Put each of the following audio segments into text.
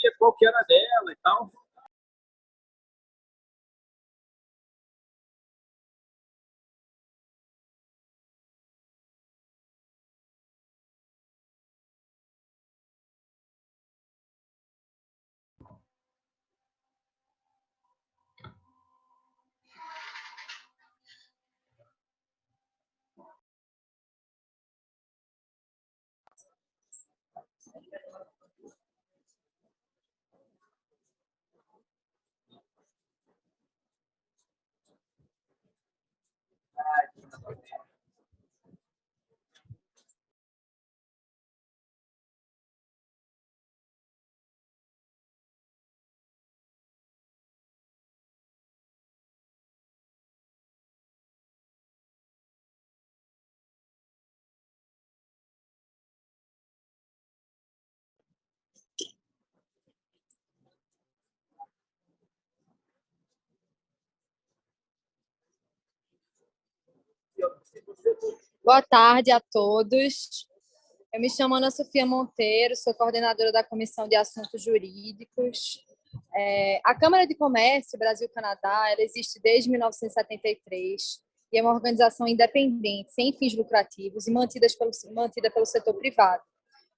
sabia qual que era dela e tal. Boa tarde a todos. Eu me chamo Ana Sofia Monteiro, sou coordenadora da Comissão de Assuntos Jurídicos. A Câmara de Comércio Brasil-Canadá ela existe desde 1973 e é uma organização independente, sem fins lucrativos e mantida pelo setor privado,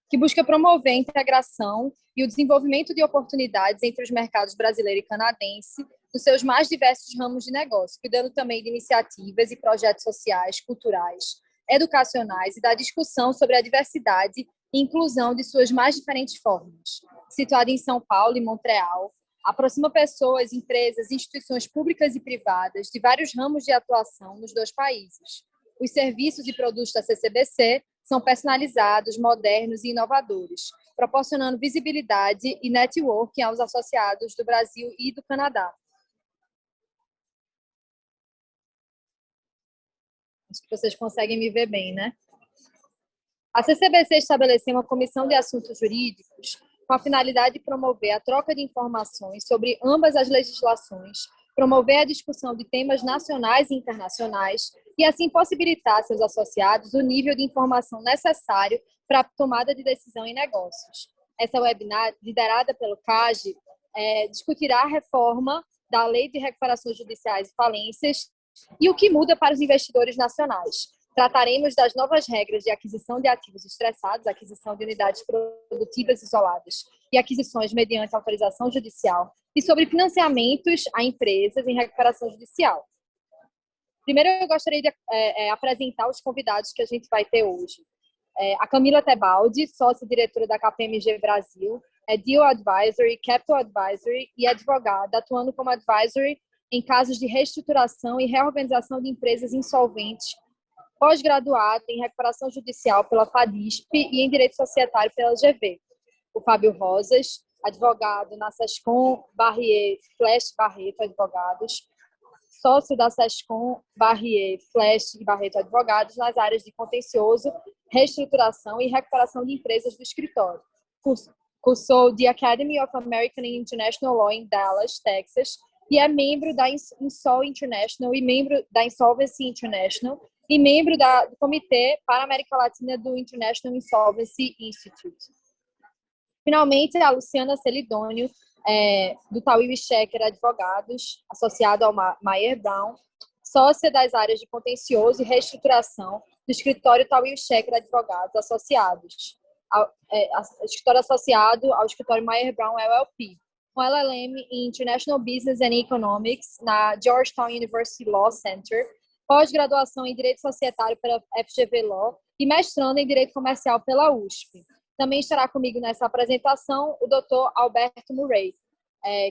que busca promover a integração e o desenvolvimento de oportunidades entre os mercados brasileiro e canadense nos seus mais diversos ramos de negócio, cuidando também de iniciativas e projetos sociais, culturais, educacionais e da discussão sobre a diversidade e inclusão de suas mais diferentes formas. Situada em São Paulo e Montreal, aproxima pessoas, empresas, instituições públicas e privadas de vários ramos de atuação nos dois países. Os serviços e produtos da CCBC são personalizados, modernos e inovadores, proporcionando visibilidade e networking aos associados do Brasil e do Canadá. Acho que vocês conseguem me ver bem, né? A CCBC estabeleceu uma comissão de assuntos jurídicos com a finalidade de promover a troca de informações sobre ambas as legislações, promover a discussão de temas nacionais e internacionais e, assim, possibilitar a seus associados o nível de informação necessário para a tomada de decisão em negócios. Essa webinar, liderada pelo CAGE, discutirá a reforma da Lei de Recuperações Judiciais e Falências e o que muda para os investidores nacionais. Trataremos das novas regras de aquisição de ativos estressados, aquisição de unidades produtivas isoladas e aquisições mediante autorização judicial, e sobre financiamentos a empresas em recuperação judicial. Primeiro, eu gostaria de apresentar os convidados que a gente vai ter hoje. A Camila Tebaldi, sócia-diretora da KPMG Brasil, é Deal Advisory, Capital Advisory e advogada, atuando como advisory em casos de reestruturação e reorganização de empresas insolventes, pós-graduada em recuperação judicial pela FADISP e em direito societário pela GV. O Fábio Rosas, advogado na Sescom Barrier Flash Barreto Advogados, sócio da Sescom Barrier Flash e Barreto Advogados nas áreas de contencioso, reestruturação e recuperação de empresas do escritório. Cursou The Academy of American and International Law em Dallas, Texas, e é membro da Insol International e membro da Insolvency International e membro do Comitê para a América Latina do International Insolvency Institute. Finalmente, a Luciana Celidônio, do Tawil Schecker Advogados, associado ao Mayer Brown, sócia das áreas de contencioso e reestruturação do escritório Tawil Schecker Advogados, associados. Escritório associado ao escritório Mayer Brown LLP, com LLM em International Business and Economics na Georgetown University Law Center, pós-graduação em Direito Societário pela FGV Law e mestrando em Direito Comercial pela USP. Também estará comigo nessa apresentação o Dr. Alberto Murray,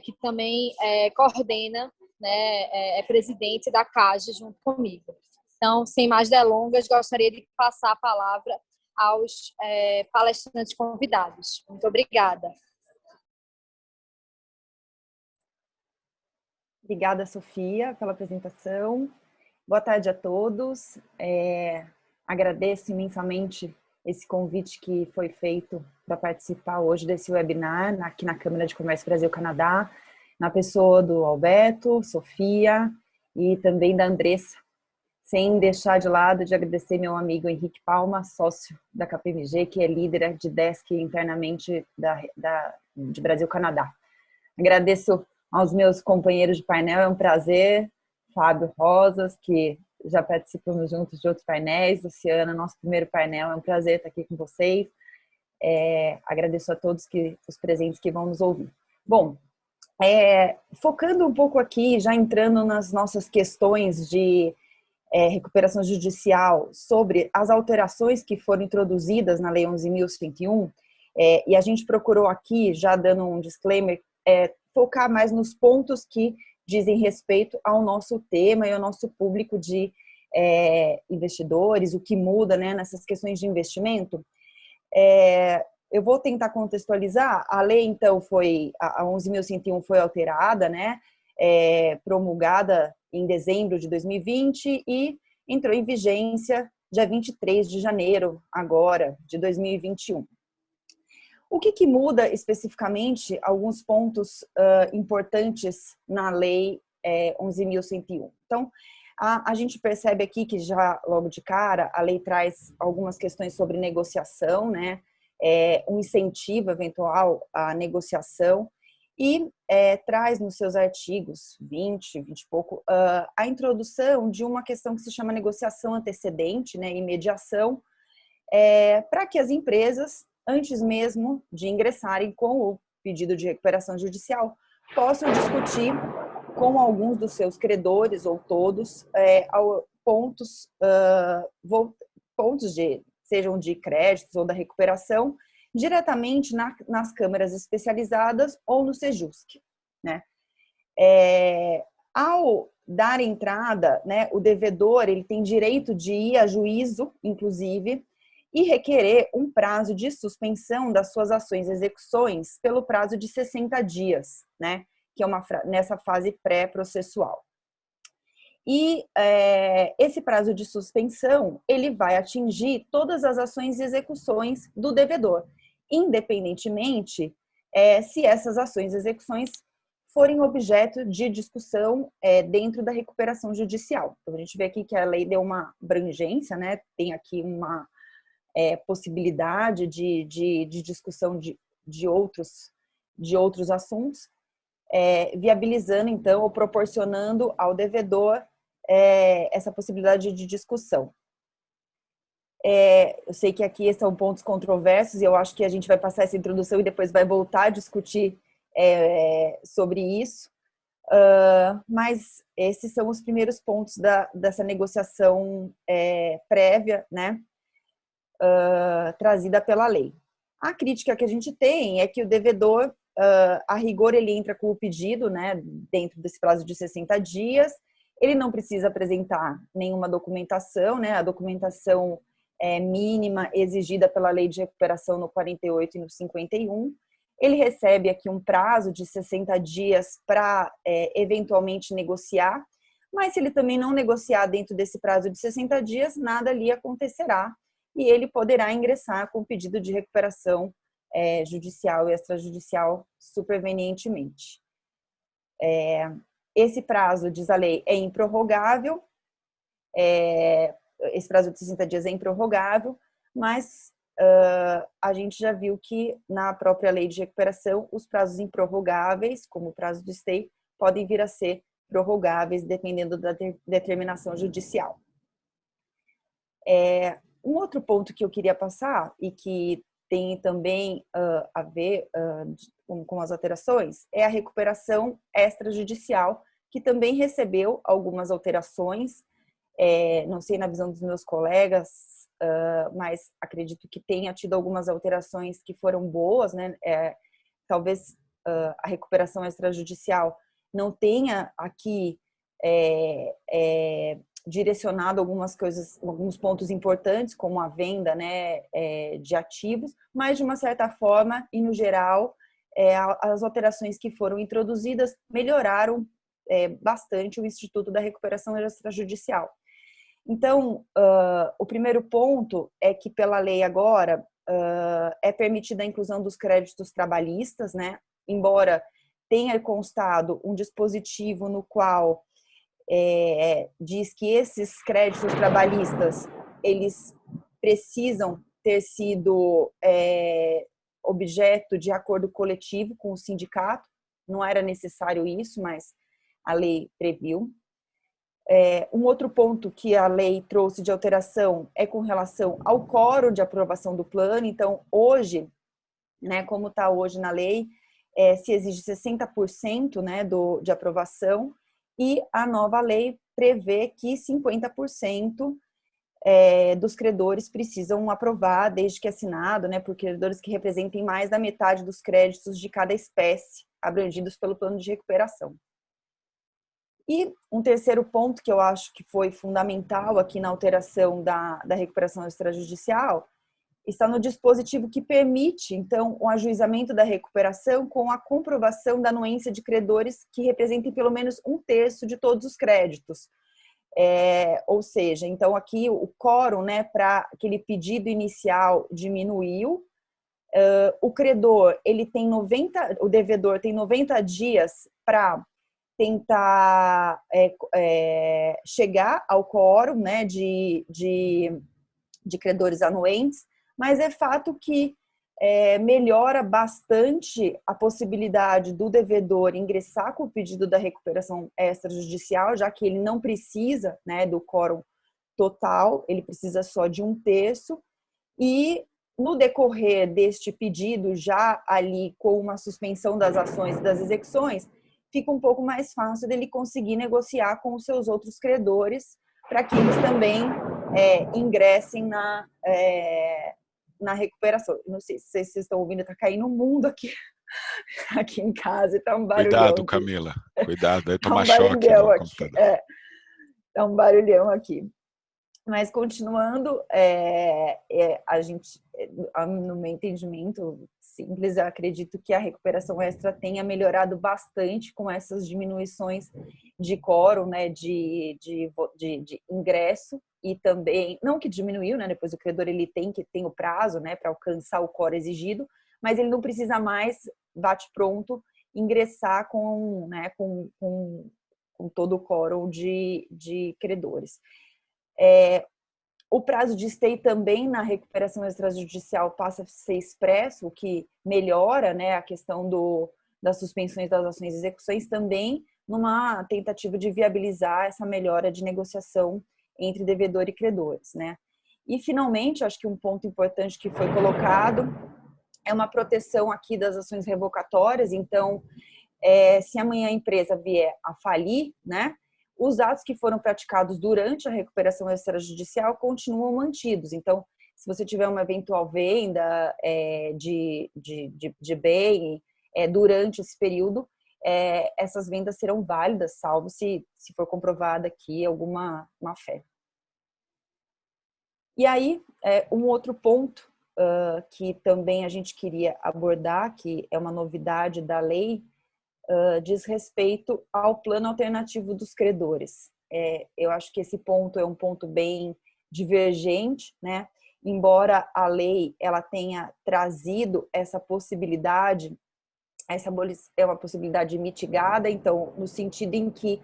que também coordena, né, é presidente da CAGE junto comigo. Então, sem mais delongas, gostaria de passar a palavra aos palestrantes convidados. Muito obrigada. Obrigada, Sofia, pela apresentação. Boa tarde a todos. Agradeço imensamente esse convite que foi feito para participar hoje desse webinar aqui na Câmara de Comércio Brasil-Canadá, na pessoa do Alberto, Sofia e também da Andressa, sem deixar de lado de agradecer meu amigo Henrique Palma, sócio da KPMG, que é líder de desk internamente de Brasil-Canadá. Agradeço aos meus companheiros de painel, é um prazer. Fábio Rosas, que já participamos juntos de outros painéis. Luciana, nosso primeiro painel, é um prazer estar aqui com vocês. Agradeço a todos os presentes que vão nos ouvir. Bom, focando um pouco aqui, já entrando nas nossas questões de recuperação judicial sobre as alterações que foram introduzidas na Lei 11.051, e a gente procurou aqui, já dando um disclaimer, focar mais nos pontos que dizem respeito ao nosso tema e ao nosso público de investidores, o que muda, né, nessas questões de investimento. Eu vou tentar contextualizar. A lei, então, a 11.101 foi alterada, né, promulgada em dezembro de 2020 e entrou em vigência dia 23 de janeiro, agora, de 2021. O que muda especificamente alguns pontos importantes na lei 11.101? Então, a gente percebe aqui que já logo de cara a lei traz algumas questões sobre negociação, né? Um incentivo eventual à negociação e traz nos seus artigos 20 e pouco, a introdução de uma questão que se chama negociação antecedente, né, e mediação, para que as empresas, antes mesmo de ingressarem com o pedido de recuperação judicial, possam discutir com alguns dos seus credores ou todos pontos sejam de créditos ou da recuperação, diretamente nas câmaras especializadas ou no Sejusc, né? Ao dar entrada, né, o devedor ele tem direito de ir a juízo, inclusive, e requerer um prazo de suspensão das suas ações e execuções pelo prazo de 60 dias, né, que é nessa fase pré-processual. E esse prazo de suspensão, ele vai atingir todas as ações e execuções do devedor, independentemente se essas ações e execuções forem objeto de discussão dentro da recuperação judicial. Então, a gente vê aqui que a lei deu uma abrangência, né? Tem aqui uma possibilidade de discussão de outros assuntos, viabilizando, então, ou proporcionando ao devedor essa possibilidade de discussão. Eu sei que aqui são pontos controversos e eu acho que a gente vai passar essa introdução e depois vai voltar a discutir sobre isso, mas esses são os primeiros pontos dessa negociação prévia, né, trazida pela lei. A crítica que a gente tem é que o devedor, a rigor, ele entra com o pedido, né, dentro desse prazo de 60 dias, ele não precisa apresentar nenhuma documentação, né, a documentação mínima exigida pela lei de recuperação no 48 e no 51, ele recebe aqui um prazo de 60 dias para eventualmente negociar, mas se ele também não negociar dentro desse prazo de 60 dias, nada ali acontecerá e ele poderá ingressar com pedido de recuperação judicial e extrajudicial supervenientemente. Esse prazo, diz a lei, é improrrogável, esse prazo de 60 dias é improrrogável, mas a gente já viu que na própria lei de recuperação, os prazos improrrogáveis, como o prazo do stay, podem vir a ser prorrogáveis dependendo da determinação judicial. Um outro ponto que eu queria passar e que tem também a ver com as alterações é a recuperação extrajudicial, que também recebeu algumas alterações, não sei na visão dos meus colegas, mas acredito que tenha tido algumas alterações que foram boas, né? Talvez a recuperação extrajudicial não tenha aqui direcionado algumas coisas, alguns pontos importantes, como a venda, né, de ativos, mas de uma certa forma e no geral as alterações que foram introduzidas melhoraram bastante o Instituto da Recuperação Extrajudicial. Então, o primeiro ponto é que pela lei agora é permitida a inclusão dos créditos trabalhistas, né? Embora tenha constado um dispositivo no qual diz que esses créditos trabalhistas, eles precisam ter sido objeto de acordo coletivo com o sindicato. Não era necessário isso, mas a lei previu. Um outro ponto que a lei trouxe de alteração é com relação ao quórum de aprovação do plano. Então, hoje, né, como está hoje na lei, se exige 60%, né, de aprovação, e a nova lei prevê que 50% dos credores precisam aprovar, desde que assinado, né, por credores que representem mais da metade dos créditos de cada espécie abrangidos pelo plano de recuperação. E um terceiro ponto que eu acho que foi fundamental aqui na alteração da recuperação extrajudicial está no dispositivo que permite, então, o ajuizamento da recuperação com a comprovação da anuência de credores que representem pelo menos 1/3 de todos os créditos. Ou seja, então aqui o quórum, né, para aquele pedido inicial diminuiu. O credor, o devedor tem 90 dias para tentar chegar ao quórum, né, de credores anuentes, mas é fato que melhora bastante a possibilidade do devedor ingressar com o pedido da recuperação extrajudicial, já que ele não precisa, né, do quórum total, ele precisa só de 1/3, e no decorrer deste pedido, já ali com uma suspensão das ações e das execuções, fica um pouco mais fácil dele conseguir negociar com os seus outros credores para que eles também ingressem na recuperação. Não sei se vocês estão ouvindo, está caindo um mundo aqui em casa, está um barulhão. Cuidado, Camila, cuidado, aí toma tá um choque no aqui. computador. Está um barulhão aqui. Mas continuando, a gente, no meu entendimento simples, eu acredito que a recuperação extra tenha melhorado bastante com essas diminuições de quórum, né, de ingresso, e também, não que diminuiu, né, depois o credor ele tem o prazo, né, para alcançar o quórum exigido, mas ele não precisa mais, bate pronto, ingressar com todo o quórum de credores. O prazo de stay também na recuperação extrajudicial passa a ser expresso, o que melhora, né, a questão das suspensões das ações e execuções, também numa tentativa de viabilizar essa melhora de negociação entre devedor e credores, né? E, finalmente, acho que um ponto importante que foi colocado é uma proteção aqui das ações revocatórias. Então, se amanhã a empresa vier a falir, né, os atos que foram praticados durante a recuperação extrajudicial continuam mantidos. Então, se você tiver uma eventual venda de bem durante esse período, essas vendas serão válidas, salvo se for comprovada aqui alguma má-fé. E aí, um outro ponto que também a gente queria abordar, que é uma novidade da lei, diz respeito ao plano alternativo dos credores. Eu acho que esse ponto é um ponto bem divergente, né? Embora a lei ela tenha trazido essa possibilidade, essa é uma possibilidade mitigada, então, no sentido em que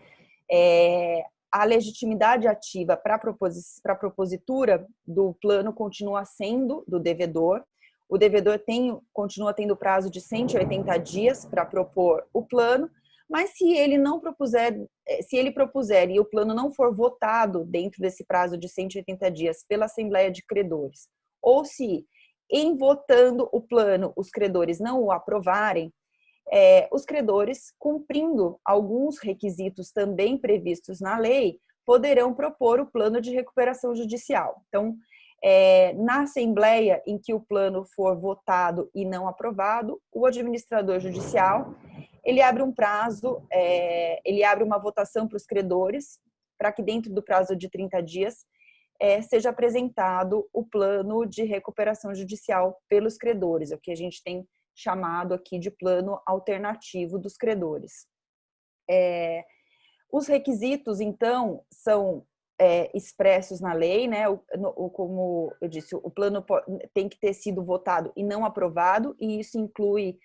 a legitimidade ativa para a propositura do plano continua sendo do devedor. O devedor continua tendo prazo de 180 dias para propor o plano, mas se ele propuser e o plano não for votado dentro desse prazo de 180 dias pela Assembleia de Credores, ou se em votando o plano os credores não o aprovarem, os credores, cumprindo alguns requisitos também previstos na lei, poderão propor o plano de recuperação judicial. Então, na Assembleia em que o plano for votado e não aprovado, o administrador judicial ele abre um prazo, ele abre uma votação para os credores, para que dentro do prazo de 30 dias seja apresentado o plano de recuperação judicial pelos credores, o que a gente tem chamado aqui de plano alternativo dos credores. Os requisitos, então, são expressos na lei, né? Como eu disse, o plano tem que ter sido votado e não aprovado, e isso inclui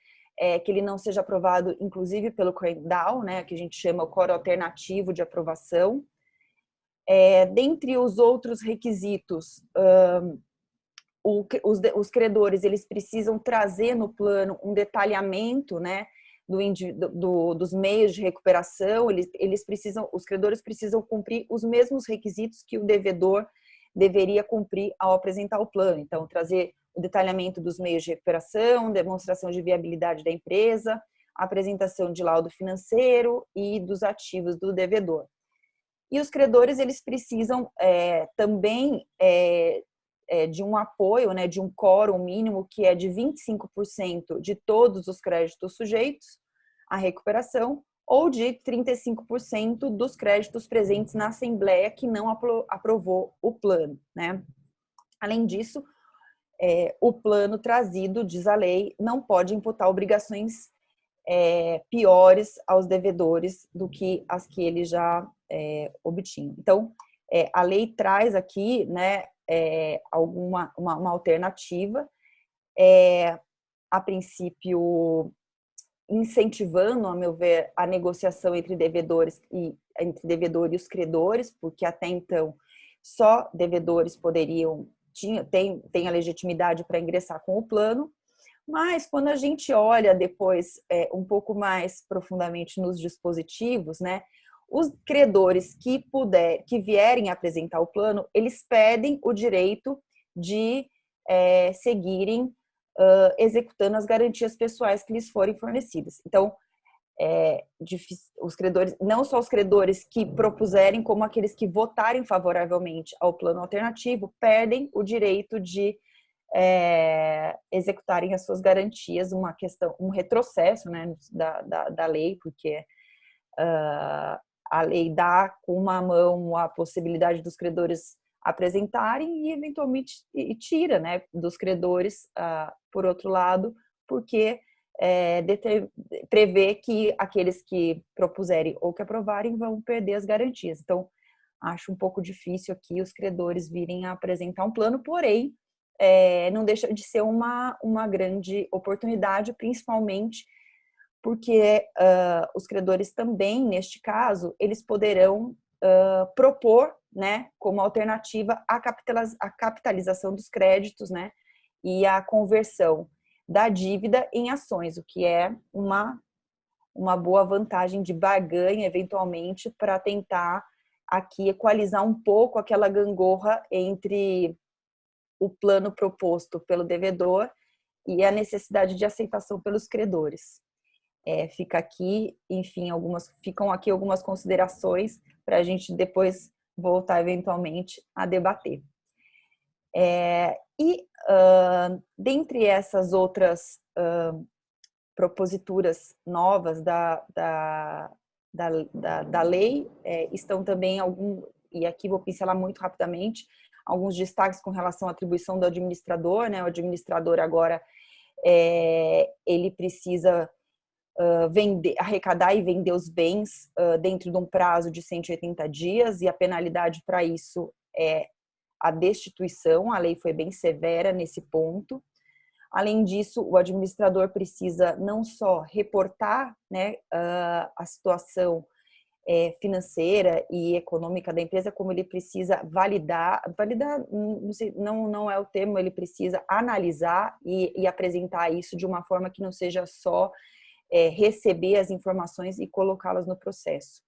que ele não seja aprovado, inclusive pelo CRANDAL, né, que a gente chama o coro alternativo de aprovação. Dentre os outros requisitos, os credores eles precisam trazer no plano um detalhamento, né, dos meios de recuperação. Os credores precisam cumprir os mesmos requisitos que o devedor deveria cumprir ao apresentar o plano. Então, trazer o detalhamento dos meios de recuperação, demonstração de viabilidade da empresa, apresentação de laudo financeiro e dos ativos do devedor. E os credores, eles precisam também de um apoio, né, de um quórum mínimo que é de 25% de todos os créditos sujeitos à recuperação ou de 35% dos créditos presentes na Assembleia que não aprovou o plano, né? Além disso, o plano trazido, diz a lei, não pode imputar obrigações piores aos devedores do que as que ele já obtinha. Então, a lei traz aqui, né, uma alternativa, a princípio incentivando, a meu ver, a negociação entre devedor e os credores, porque até então só devedores têm a legitimidade para ingressar com o plano. Mas quando a gente olha depois um pouco mais profundamente nos dispositivos, né, os credores que vierem apresentar o plano, eles perdem o direito de seguirem executando as garantias pessoais que lhes forem fornecidas. Então, os credores, não só os credores que propuserem, como aqueles que votarem favoravelmente ao plano alternativo, perdem o direito de executarem as suas garantias, um retrocesso, né, da lei, porque a lei dá com uma mão a possibilidade dos credores apresentarem e eventualmente tira, né, dos credores, por outro lado, porque prevê que aqueles que propuserem ou que aprovarem vão perder as garantias. Então, acho um pouco difícil aqui os credores virem a apresentar um plano, porém, não deixa de ser uma grande oportunidade, principalmente porque os credores também, neste caso, eles poderão propor, né, como alternativa a capitalização dos créditos, né, e a conversão da dívida em ações, o que é uma boa vantagem de barganha, eventualmente, para tentar aqui equalizar um pouco aquela gangorra entre o plano proposto pelo devedor e a necessidade de aceitação pelos credores. Ficam aqui algumas considerações para a gente depois voltar eventualmente a debater. Dentre essas outras proposituras novas da lei, estão também e aqui vou pincelar muito rapidamente, alguns destaques com relação à atribuição do administrador, né? O administrador agora, ele precisa arrecadar e vender os bens dentro de um prazo de 180 dias, e a penalidade para isso é a destituição. A lei foi bem severa nesse ponto. Além disso, o administrador precisa não só reportar, né, a situação financeira e econômica da empresa, como ele precisa validar, não é o termo, ele precisa analisar e apresentar isso de uma forma que não seja só receber as informações e colocá-las no processo.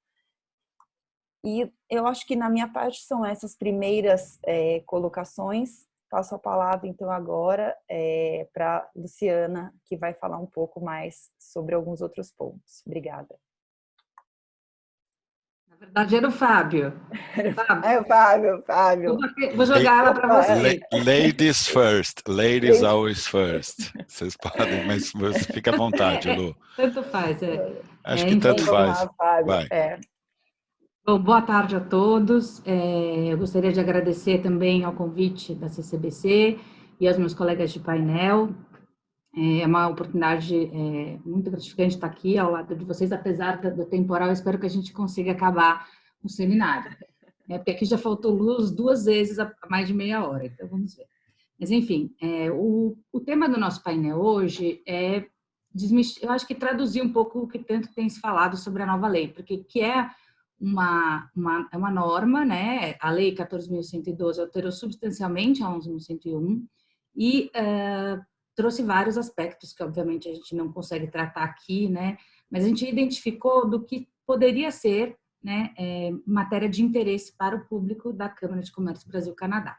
E eu acho que na minha parte são essas primeiras colocações. Passo a palavra, então, agora para Luciana, que vai falar um pouco mais sobre alguns outros pontos. Obrigada. Na verdade, era o Fábio. Fábio. Vou jogar ela para você. Ladies first. Ladies always first. Vocês podem, mas você fica à vontade, Lu. Tanto faz. Acho que tanto faz. Vai. Bom, boa tarde a todos. Eu gostaria de agradecer também ao convite da CCBC e aos meus colegas de painel. É uma oportunidade muito gratificante estar aqui ao lado de vocês, apesar do temporal. Eu espero que a gente consiga acabar o seminário, porque aqui já faltou luz 2 vezes a mais de meia hora, então vamos ver. Mas, enfim, o tema do nosso painel hoje é eu acho que traduzir um pouco o que tanto tem se falado sobre a nova lei, porque que é uma norma, né? A lei 14.112 alterou substancialmente a 11.101 e trouxe vários aspectos que, obviamente, a gente não consegue tratar aqui, né? Mas a gente identificou do que poderia ser, né, matéria de interesse para o público da Câmara de Comércio Brasil-Canadá.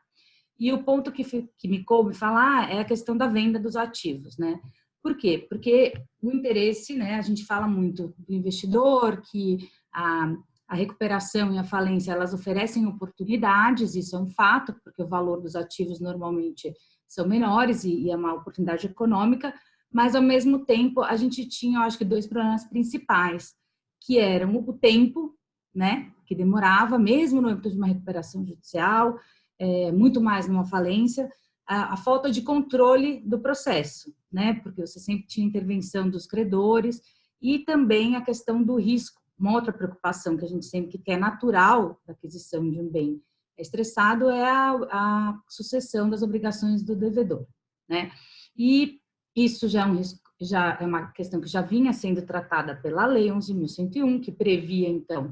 E o ponto que me coube falar é a questão da venda dos ativos, né? Por quê? Porque o interesse, né, a gente fala muito do investidor, que a recuperação e a falência, elas oferecem oportunidades, isso é um fato, porque o valor dos ativos normalmente são menores e é uma oportunidade econômica, mas, ao mesmo tempo, a gente tinha, eu acho que, 2 problemas principais, que eram o tempo, né, que demorava, mesmo no âmbito de uma recuperação judicial, muito mais numa falência, a falta de controle do processo, né, porque você sempre tinha intervenção dos credores, e também a questão do risco. Uma outra preocupação que a gente sempre que é natural da aquisição de um bem estressado é a sucessão das obrigações do devedor, né? E isso já é um risco, já é uma questão que já vinha sendo tratada pela Lei 11.101, que previa, então,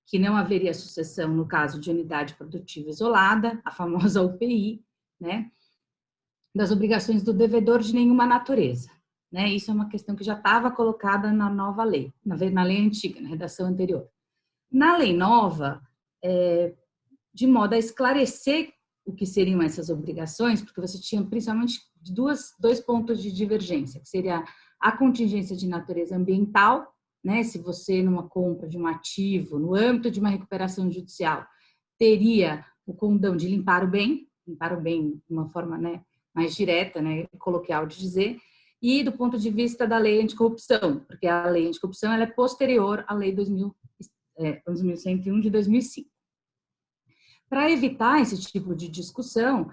que não haveria sucessão no caso de unidade produtiva isolada, a famosa UPI, né? Das obrigações do devedor de nenhuma natureza. Né? Isso é uma questão que já estava colocada na nova lei, na lei antiga, na redação anterior. Na lei nova, de modo a esclarecer o que seriam essas obrigações, porque você tinha principalmente dois pontos de divergência, que seria a contingência de natureza ambiental, né? Se você, numa compra de um ativo, no âmbito de uma recuperação judicial, teria o condão de limpar o bem de uma forma, né, mais direta, né, coloquial de dizer, e do ponto de vista da lei anticorrupção, porque a lei anticorrupção ela é posterior à lei 11.101 de 2005. Para evitar esse tipo de discussão,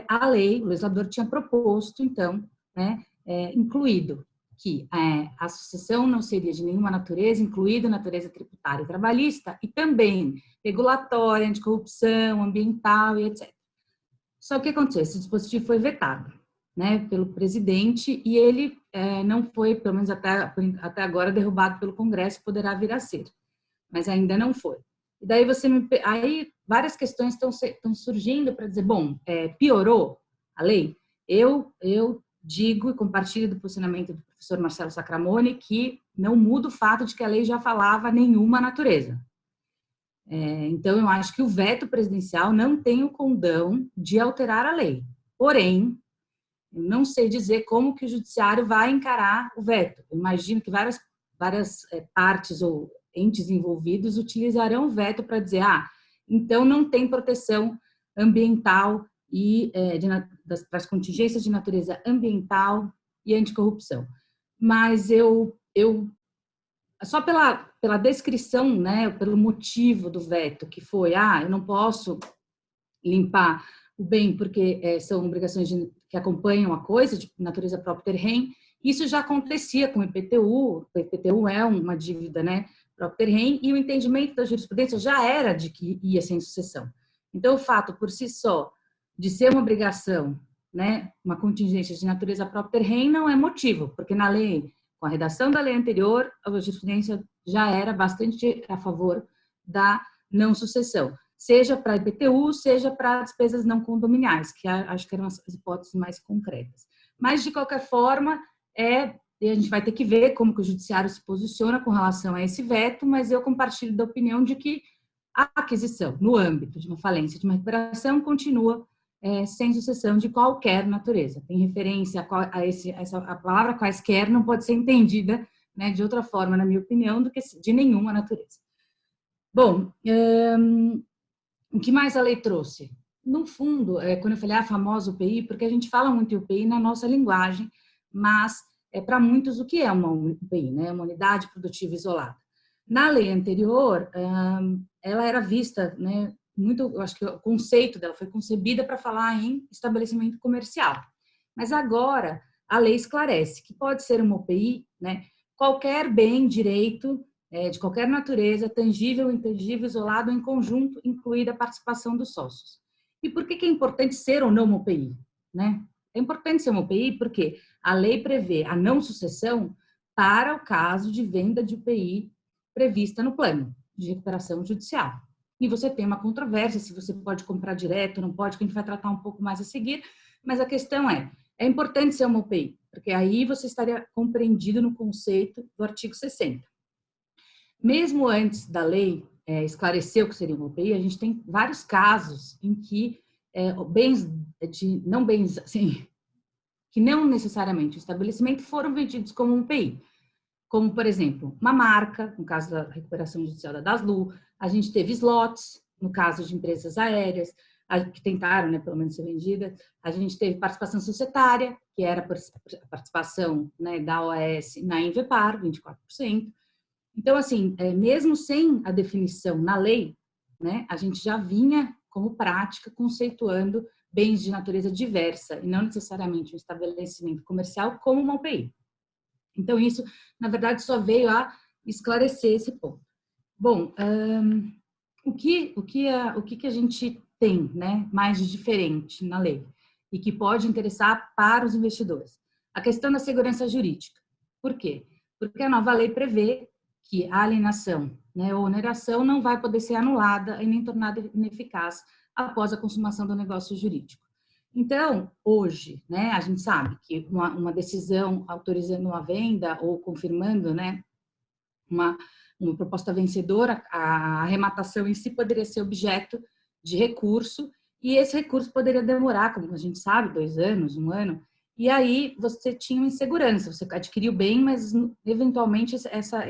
a lei, o legislador tinha proposto, então, né, incluído que a sucessão não seria de nenhuma natureza, incluída natureza tributária e trabalhista, e também regulatória, anticorrupção, ambiental e etc. Só que o que aconteceu? Esse dispositivo foi vetado, né, pelo presidente, e ele não foi, pelo menos até agora, derrubado pelo Congresso, poderá vir a ser, mas ainda não foi. E daí aí várias questões estão surgindo para dizer, bom, piorou a lei? Eu digo e compartilho do posicionamento do professor Marcelo Sacramone que não muda o fato de que a lei já falava nenhuma natureza. Então, eu acho que o veto presidencial não tem o condão de alterar a lei. Porém, eu não sei dizer como que o judiciário vai encarar o veto. Eu imagino que várias partes ou entes envolvidos utilizarão o veto para dizer, então não tem proteção ambiental e para as contingências de natureza ambiental e anticorrupção. Mas eu só pela descrição, né, pelo motivo do veto, que foi, eu não posso limpar o bem porque são obrigações que acompanham a coisa, de natureza própria rem, isso já acontecia com o IPTU é uma dívida, né, própria rem, e o entendimento da jurisprudência já era de que ia sem sucessão. Então, o fato por si só de ser uma obrigação, né, uma contingência de natureza própria rem não é motivo, porque na lei, com a redação da lei anterior, a jurisprudência já era bastante a favor da não sucessão, seja para IPTU, seja para despesas não condominiais, que acho que eram as hipóteses mais concretas. Mas, de qualquer forma, e a gente vai ter que ver como que o judiciário se posiciona com relação a esse veto, mas eu compartilho da opinião de que a aquisição, no âmbito de uma falência, de uma recuperação, continua sem sucessão de qualquer natureza. Tem referência a palavra quaisquer não pode ser entendida, né, de outra forma, na minha opinião, do que de nenhuma natureza. Bom, o que mais a lei trouxe? No fundo, quando eu falei a famosa UPI, porque a gente fala muito em UPI na nossa linguagem, mas para muitos o que é uma UPI, né? Uma unidade produtiva isolada. Na lei anterior, ela era vista, né, muito, eu acho que o conceito dela foi concebida para falar em estabelecimento comercial. Mas agora a lei esclarece que pode ser uma UPI, né, qualquer bem, direito, de qualquer natureza, tangível, intangível, isolado ou em conjunto, incluída a participação dos sócios. E por que é importante ser ou não uma UPI? Né? É importante ser uma UPI porque A lei prevê a não sucessão para o caso de venda de UPI prevista no plano de recuperação judicial. E você tem uma controvérsia se você pode comprar direto, não pode, que a gente vai tratar um pouco mais a seguir, mas a questão é importante ser uma UPI, porque aí você estaria compreendido no conceito do artigo 60. Mesmo antes da lei esclarecer o que seria uma UPI, a gente tem vários casos em que bens assim, que não necessariamente o estabelecimento foram vendidos como UPI. Como, por exemplo, uma marca, no caso da recuperação judicial da Daslu, a gente teve slots, no caso de empresas aéreas, que tentaram, né, pelo menos ser vendida, a gente teve participação societária, que era a participação, né, da OAS na Invepar, 24%. Então, assim, mesmo sem a definição na lei, né, a gente já vinha como prática conceituando bens de natureza diversa, e não necessariamente um estabelecimento comercial como uma UPI. Então, isso, na verdade, só veio a esclarecer esse ponto. Bom, o que a gente tem, né, mais de diferente na lei e que pode interessar para os investidores? A questão da segurança jurídica. Por quê? Porque a nova lei prevê que a alienação, né, ou oneração não vai poder ser anulada e nem tornada ineficaz após a consumação do negócio jurídico. Então, hoje, né, a gente sabe que uma decisão autorizando uma venda ou confirmando, né, uma proposta vencedora, a arrematação em si poderia ser objeto de recurso, e esse recurso poderia demorar, como a gente sabe, 2 anos, 1 ano, e aí você tinha uma insegurança, você adquiriu bem, mas eventualmente essa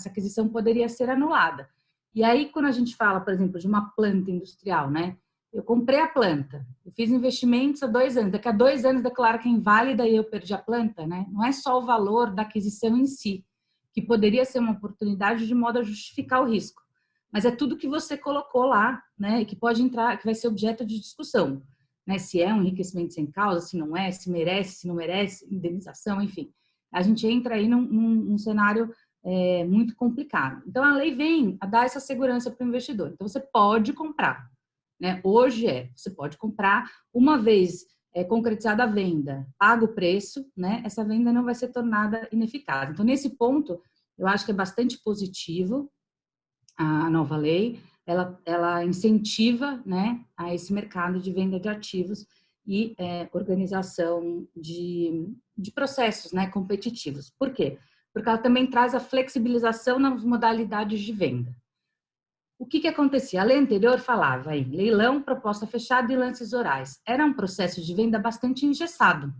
aquisição poderia ser anulada. E aí, quando a gente fala, por exemplo, de uma planta industrial, né? Eu comprei a planta, eu fiz investimentos há 2 anos, daqui a 2 anos declara que é inválida e eu perdi a planta, né? Não é só o valor da aquisição em si, que poderia ser uma oportunidade de modo a justificar o risco, mas é tudo que você colocou lá, né? E que pode entrar, que vai ser objeto de discussão, né? Se é um enriquecimento sem causa, se não é, se merece, se não merece, indenização, enfim. A gente entra aí num cenário muito complicado. Então, a lei vem a dar essa segurança para o investidor. Então, você pode comprar, né? Hoje você pode comprar, uma vez concretizada a venda, paga o preço, né? Essa venda não vai ser tornada ineficaz. Então, nesse ponto, eu acho que é bastante positivo a nova lei. Ela incentiva, né, a esse mercado de venda de ativos e organização de processos, né, competitivos. Por quê? Porque ela também traz a flexibilização nas modalidades de venda. O que acontecia? A lei anterior falava em leilão, proposta fechada e lances orais. Era um processo de venda bastante engessado.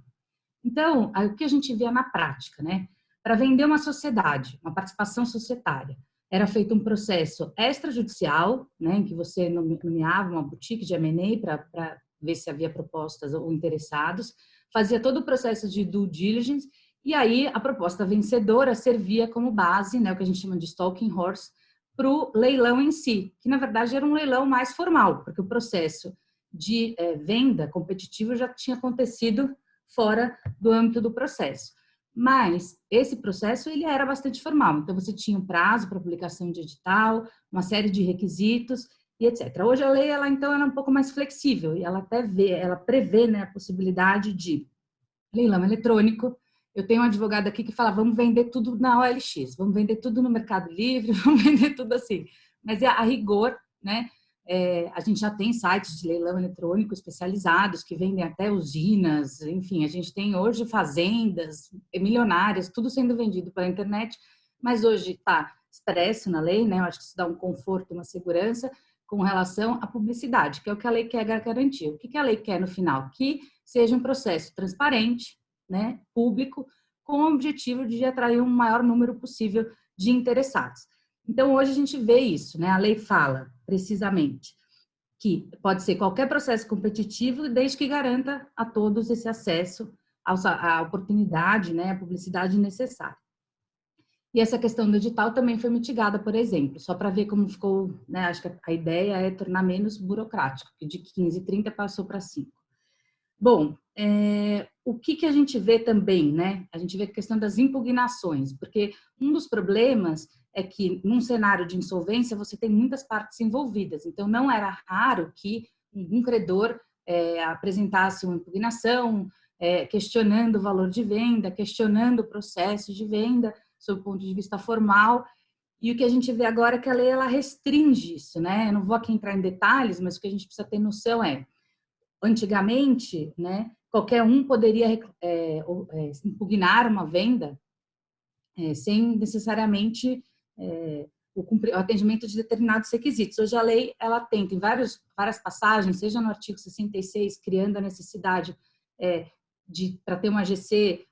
Então, o que a gente via na prática, né? Para vender uma sociedade, uma participação societária, era feito um processo extrajudicial, né, em que você nomeava uma boutique de M&A para ver se havia propostas ou interessados, fazia todo o processo de due diligence, e aí a proposta vencedora servia como base, né, o que a gente chama de stalking horse, para o leilão em si, que na verdade era um leilão mais formal, porque o processo de venda competitiva já tinha acontecido fora do âmbito do processo. Mas esse processo ele era bastante formal, então você tinha um prazo para publicação de edital, uma série de requisitos e etc. Hoje a lei então é um pouco mais flexível e ela prevê, né, a possibilidade de leilão eletrônico. Eu tenho um advogado aqui que fala, vamos vender tudo na OLX, vamos vender tudo no Mercado Livre, vamos vender tudo assim. Mas a rigor, né, a gente já tem sites de leilão eletrônico especializados que vendem até usinas, enfim, a gente tem hoje fazendas milionárias, tudo sendo vendido pela internet, mas hoje está expresso na lei, né, eu acho que isso dá um conforto, uma segurança com relação à publicidade, que é o que a lei quer garantir. O que a lei quer no final? Que seja um processo transparente, né, público, com o objetivo de atrair um maior número possível de interessados. Então, hoje a gente vê isso, né? A lei fala, precisamente, que pode ser qualquer processo competitivo, desde que garanta a todos esse acesso à oportunidade, né, à publicidade necessária. E essa questão do edital também foi mitigada, por exemplo, só para ver como ficou, né? Acho que a ideia é tornar menos burocrático, que de 15 e 30 passou para 5. Bom, o que a gente vê também, né? A gente vê a questão das impugnações, porque um dos problemas é que num cenário de insolvência você tem muitas partes envolvidas, então não era raro que um credor apresentasse uma impugnação, questionando o valor de venda, questionando o processo de venda, sob o ponto de vista formal. E o que a gente vê agora é que a lei ela restringe isso, né? Eu não vou aqui entrar em detalhes, mas o que a gente precisa ter noção é, antigamente, né, qualquer um poderia impugnar uma venda sem necessariamente o atendimento de determinados requisitos. Hoje a lei ela tem várias passagens, seja no artigo 66, criando a necessidade para ter uma AGC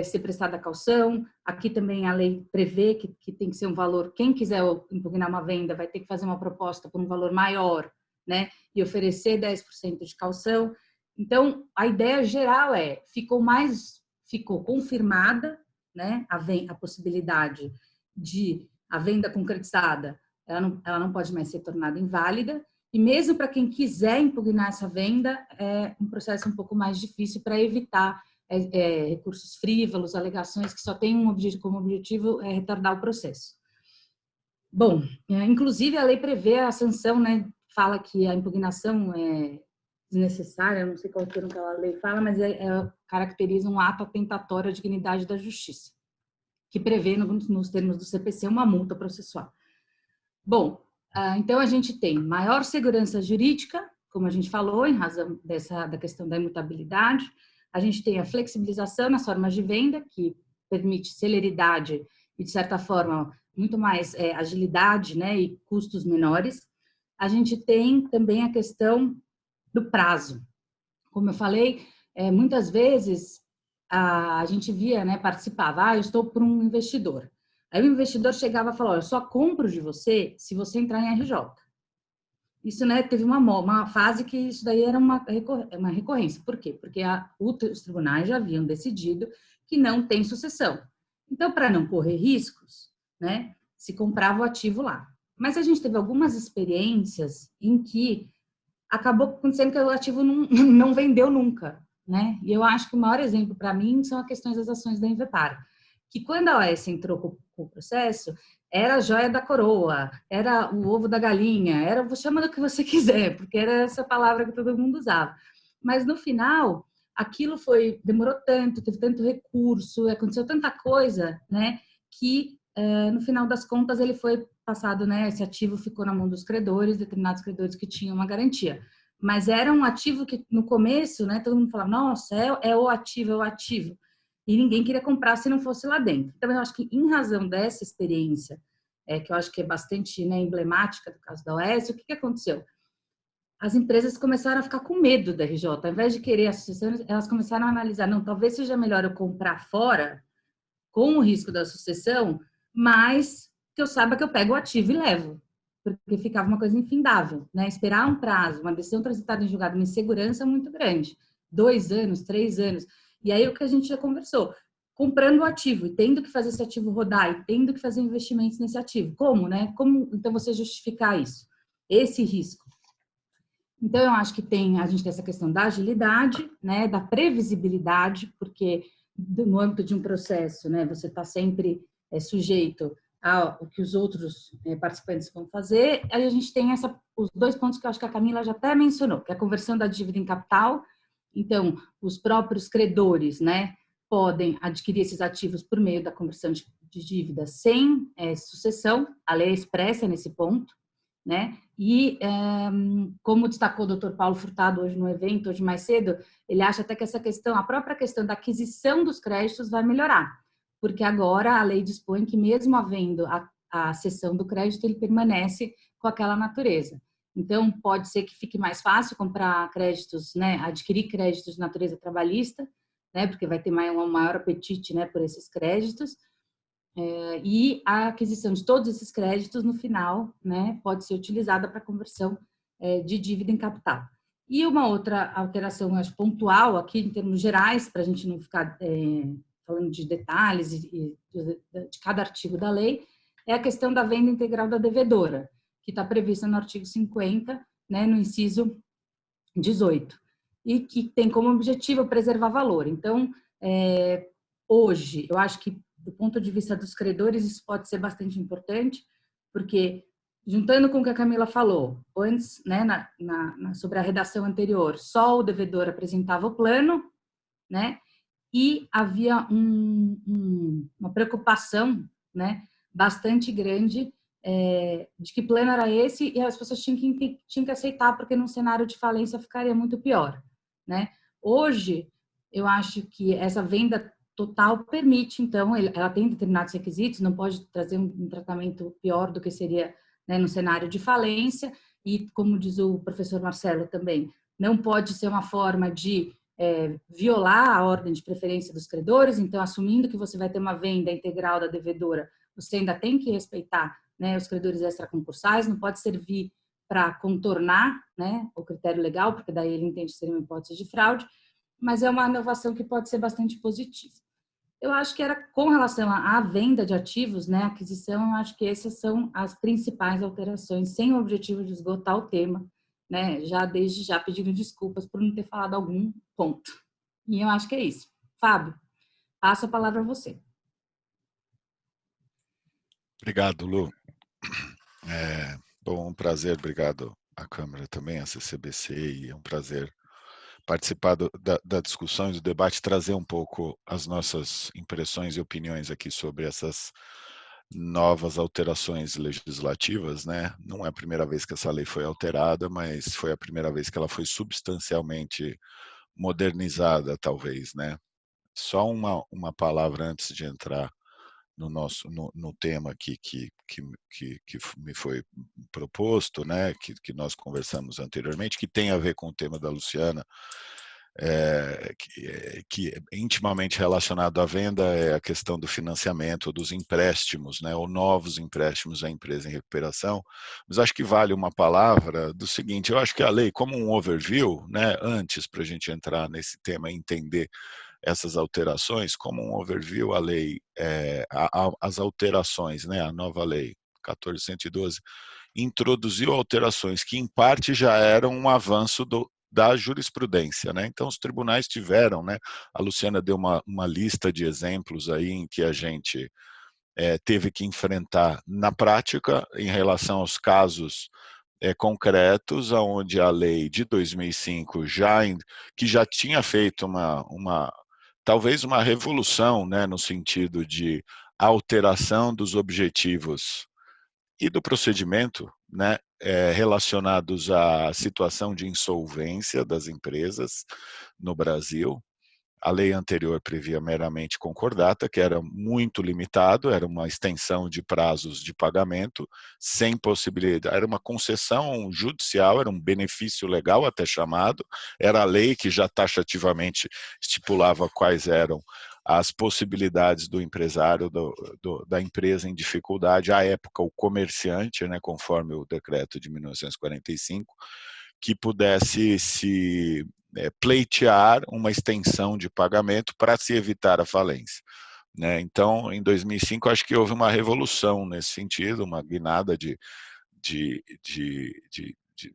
ser prestada a caução. Aqui também a lei prevê que tem que ser um valor, quem quiser impugnar uma venda vai ter que fazer uma proposta por um valor maior, né, e oferecer 10% de caução. Então, a ideia geral ficou confirmada, né, a possibilidade de a venda concretizada, ela não pode mais ser tornada inválida, e mesmo para quem quiser impugnar essa venda, é um processo um pouco mais difícil para evitar recursos frívolos, alegações que só têm como objetivo retardar o processo. Bom, inclusive a lei prevê a sanção, né, fala que a impugnação é desnecessária, não sei qual termo que a lei fala, mas caracteriza um ato atentatório à dignidade da justiça, que prevê nos termos do CPC uma multa processual. Bom, então a gente tem maior segurança jurídica, como a gente falou, em razão da questão da imutabilidade. A gente tem a flexibilização nas formas de venda, que permite celeridade e, de certa forma, muito mais agilidade, né, e custos menores. A gente tem também a questão do prazo. Como eu falei, muitas vezes a gente via, né, participava, eu estou por um investidor. Aí o investidor chegava e falava, eu só compro de você se você entrar em RJ. Isso, né, teve uma fase que isso daí era uma recorrência. Por quê? Porque os tribunais já haviam decidido que não tem sucessão. Então, para não correr riscos, né, se comprava o ativo lá. Mas a gente teve algumas experiências em que acabou acontecendo que o ativo não vendeu nunca, né? E eu acho que o maior exemplo para mim são as questões das ações da Invepar, que quando a OAS entrou com o processo, era a joia da coroa, era o ovo da galinha, chama do que você quiser, porque era essa palavra que todo mundo usava. Mas no final, aquilo demorou tanto, teve tanto recurso, aconteceu tanta coisa, né, que no final das contas ele foi passado, né, esse ativo ficou na mão dos credores, determinados credores que tinham uma garantia. Mas era um ativo que no começo, né, todo mundo falava, nossa, é o ativo. E ninguém queria comprar se não fosse lá dentro. Então, eu acho que em razão dessa experiência, que eu acho que é bastante, né, emblemática do caso da OAS, o que aconteceu? As empresas começaram a ficar com medo da RJ. Ao invés de querer a sucessão, elas começaram a analisar, não, talvez seja melhor eu comprar fora, com o risco da sucessão, mas que eu saiba que eu pego o ativo e levo. Porque ficava uma coisa infindável, né? Esperar um prazo, uma decisão transitada em julgado, uma insegurança muito grande. 2 anos, 3 anos. E aí o que a gente já conversou, comprando o ativo e tendo que fazer esse ativo rodar e tendo que fazer investimentos nesse ativo. Como, né? Como então você justificar isso? Esse risco. Então eu acho que a gente tem essa questão da agilidade, né, da previsibilidade, porque no âmbito de um processo, né, você está sempre sujeito ao que os outros participantes vão fazer. Aí a gente tem os 2 pontos que eu acho que a Camila já até mencionou, que é a conversão da dívida em capital. Então, os próprios credores, né, podem adquirir esses ativos por meio da conversão de dívida sem sucessão. A lei é expressa nesse ponto, né? E, como destacou o Dr. Paulo Furtado hoje no evento, hoje mais cedo, ele acha até que a própria questão da aquisição dos créditos vai melhorar, porque agora a lei dispõe que mesmo havendo a cessão do crédito, ele permanece com aquela natureza. Então, pode ser que fique mais fácil comprar créditos, né, adquirir créditos de natureza trabalhista, né, porque vai ter um maior apetite, né, por esses créditos, e a aquisição de todos esses créditos, no final, né, pode ser utilizada para conversão de dívida em capital. E uma outra alteração, acho, pontual aqui, em termos gerais, para a gente não ficar falando de detalhes de cada artigo da lei, é a questão da venda integral da devedora, que está prevista no artigo 50, né, no inciso 18, e que tem como objetivo preservar valor. Então, hoje, eu acho que, do ponto de vista dos credores, isso pode ser bastante importante, porque, juntando com o que a Camila falou, antes, né, sobre a redação anterior, só o devedor apresentava o plano, né, e havia uma preocupação, né, bastante grande de que plano era esse, e as pessoas tinham que aceitar, porque num cenário de falência ficaria muito pior, né? Hoje, eu acho que essa venda total permite, então, ela tem determinados requisitos, não pode trazer um tratamento pior do que seria, né, no cenário de falência, e como diz o professor Marcelo também, não pode ser uma forma de violar a ordem de preferência dos credores, então, assumindo que você vai ter uma venda integral da devedora, você ainda tem que respeitar, né, os credores extraconcursais, não pode servir para contornar, né, o critério legal, porque daí ele entende ser uma hipótese de fraude, mas é uma inovação que pode ser bastante positiva. Eu acho que era com relação à venda de ativos, né, aquisição, eu acho que essas são as principais alterações, sem o objetivo de esgotar o tema, né, desde já pedindo desculpas por não ter falado algum ponto. E eu acho que é isso. Fábio, passo a palavra a você. Obrigado, Lu. Bom, um prazer, obrigado à Câmara também, à CCBC, e é um prazer participar da discussão e do debate, trazer um pouco as nossas impressões e opiniões aqui sobre essas novas alterações legislativas, né? Não é a primeira vez que essa lei foi alterada, mas foi a primeira vez que ela foi substancialmente modernizada, talvez, né? Só uma palavra antes de entrar no tema aqui que me foi proposto, né? Que nós conversamos anteriormente, que tem a ver com o tema da Luciana, que é intimamente relacionado à venda, é a questão do financiamento, dos empréstimos, né, ou novos empréstimos à empresa em recuperação. Mas acho que vale uma palavra do seguinte: eu acho que a lei, como um overview, né, antes para a gente entrar nesse tema e entender essas alterações, como um overview, a lei, as alterações, né, a nova lei 14.112, introduziu alterações que, em parte, já eram um avanço da jurisprudência, né? Então, os tribunais tiveram, né? A Luciana deu uma lista de exemplos aí em que a gente teve que enfrentar na prática, em relação aos casos concretos, onde a lei de 2005 que já tinha feito talvez uma revolução, né, no sentido de alteração dos objetivos e do procedimento, né, relacionados à situação de insolvência das empresas no Brasil. A lei anterior previa meramente concordata, que era muito limitado, era uma extensão de prazos de pagamento, sem possibilidade, era uma concessão judicial, era um benefício legal até chamado, era a lei que já taxativamente estipulava quais eram as possibilidades do empresário, da empresa em dificuldade, à época o comerciante, né, conforme o decreto de 1945, que pudesse se pleitear uma extensão de pagamento para se evitar a falência, né? Então, em 2005, acho que houve uma revolução nesse sentido, uma guinada de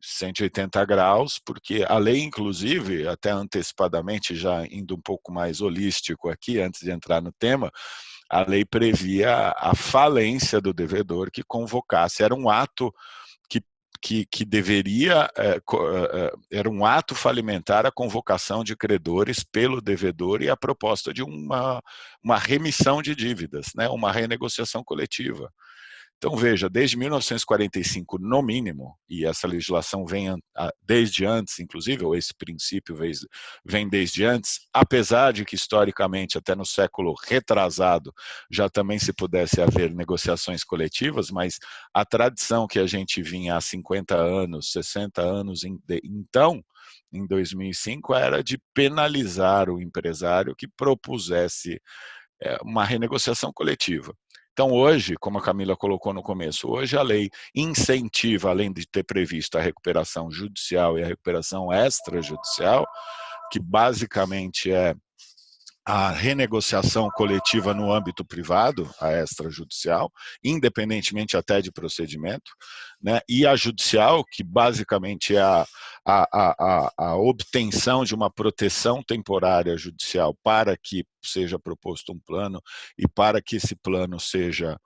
180 graus, porque a lei, inclusive, até antecipadamente, já indo um pouco mais holístico aqui, antes de entrar no tema, a lei previa a falência do devedor que convocasse, era um ato que deveria, era um ato falimentar a convocação de credores pelo devedor e a proposta de uma remissão de dívidas, né, uma renegociação coletiva. Então, veja, desde 1945, no mínimo, e essa legislação vem desde antes, inclusive, ou esse princípio vem desde antes, apesar de que, historicamente, até no século retrasado, já também se pudesse haver negociações coletivas, mas a tradição que a gente vinha há 50 anos, 60 anos, então, em 2005, era de penalizar o empresário que propusesse uma renegociação coletiva. Então, hoje, como a Camila colocou no começo, hoje a lei incentiva, além de ter previsto a recuperação judicial e a recuperação extrajudicial, que basicamente é a renegociação coletiva no âmbito privado, a extrajudicial, independentemente até de procedimento, né? E a judicial, que basicamente é a obtenção de uma proteção temporária judicial para que seja proposto um plano e para que esse plano seja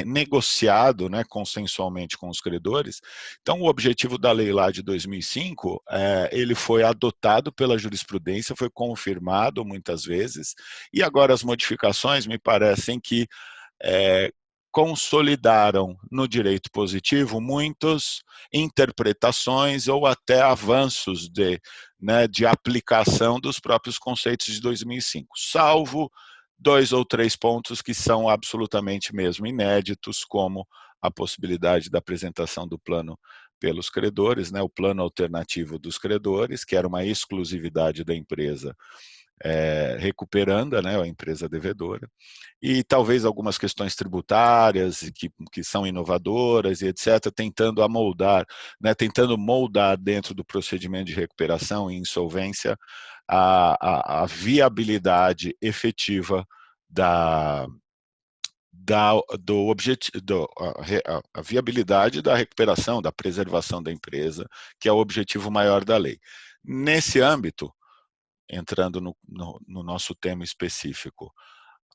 negociado, né, consensualmente com os credores. Então, o objetivo da lei lá de 2005, ele foi adotado pela jurisprudência, foi confirmado muitas vezes, e agora as modificações me parecem que consolidaram no direito positivo muitas interpretações ou até avanços de aplicação dos próprios conceitos de 2005, salvo 2 ou 3 pontos que são absolutamente mesmo inéditos, como a possibilidade da apresentação do plano pelos credores, né, o plano alternativo dos credores, que era uma exclusividade da empresa recuperanda, né, a empresa devedora, e talvez algumas questões tributárias que são inovadoras e etc., tentando amoldar, né, tentando moldar dentro do procedimento de recuperação e insolvência a viabilidade efetiva a viabilidade da recuperação, da preservação da empresa, que é o objetivo maior da lei. Nesse âmbito, entrando no nosso tema específico,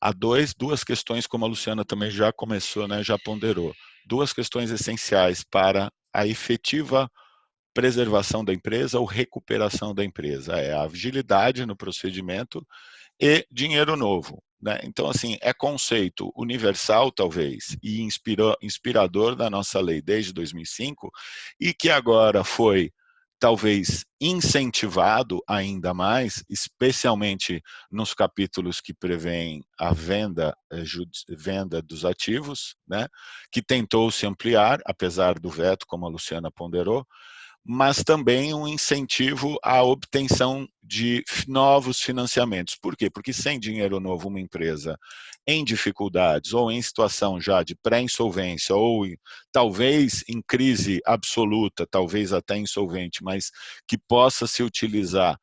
há duas questões, como a Luciana também já começou, né, já ponderou, duas questões essenciais para a efetiva preservação da empresa ou recuperação da empresa. É a agilidade no procedimento e dinheiro novo. Né? Então, assim, é conceito universal, talvez, e inspirador da nossa lei desde 2005, e que agora foi, talvez, incentivado ainda mais, especialmente nos capítulos que prevêem a venda dos ativos, né? Que tentou se ampliar, apesar do veto, como a Luciana ponderou, mas também um incentivo à obtenção de novos financiamentos. Por quê? Porque sem dinheiro novo, uma empresa em dificuldades ou em situação já de pré-insolvência ou talvez em crise absoluta, talvez até insolvente, mas que possa se utilizar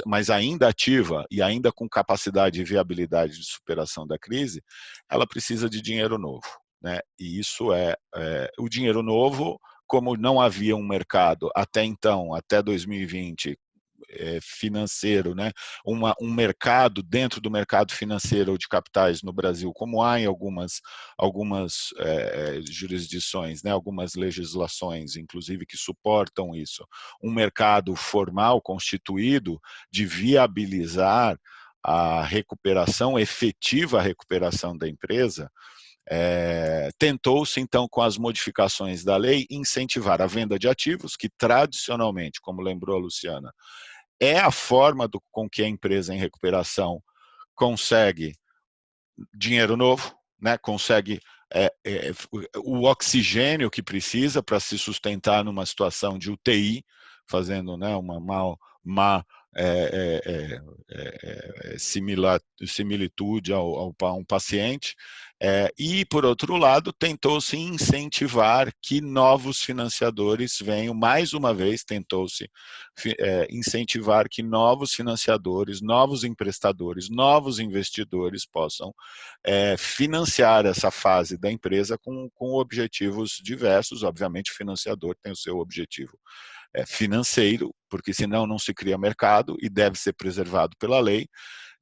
mas ainda ativa e ainda com capacidade e viabilidade de superação da crise, ela precisa de dinheiro novo. Né? E isso o dinheiro novo, como não havia um mercado até então, até 2020, financeiro, né? Um mercado dentro do mercado financeiro ou de capitais no Brasil, como há em algumas jurisdições, né? Algumas legislações, inclusive, que suportam isso. Um mercado formal constituído de viabilizar a recuperação, efetiva recuperação da empresa. Tentou-se, então, com as modificações da lei, incentivar a venda de ativos, que tradicionalmente, como lembrou a Luciana, é a forma com que a empresa em recuperação consegue dinheiro novo, né? Consegue o oxigênio que precisa para se sustentar numa situação de UTI, fazendo, né, uma má similitude a um paciente, e, por outro lado, tentou-se incentivar que novos financiadores venham, mais uma vez, tentou-se incentivar que novos financiadores, novos emprestadores, novos investidores possam financiar essa fase da empresa com objetivos diversos. Obviamente, o financiador tem o seu objetivo financeiro, porque senão não se cria mercado e deve ser preservado pela lei,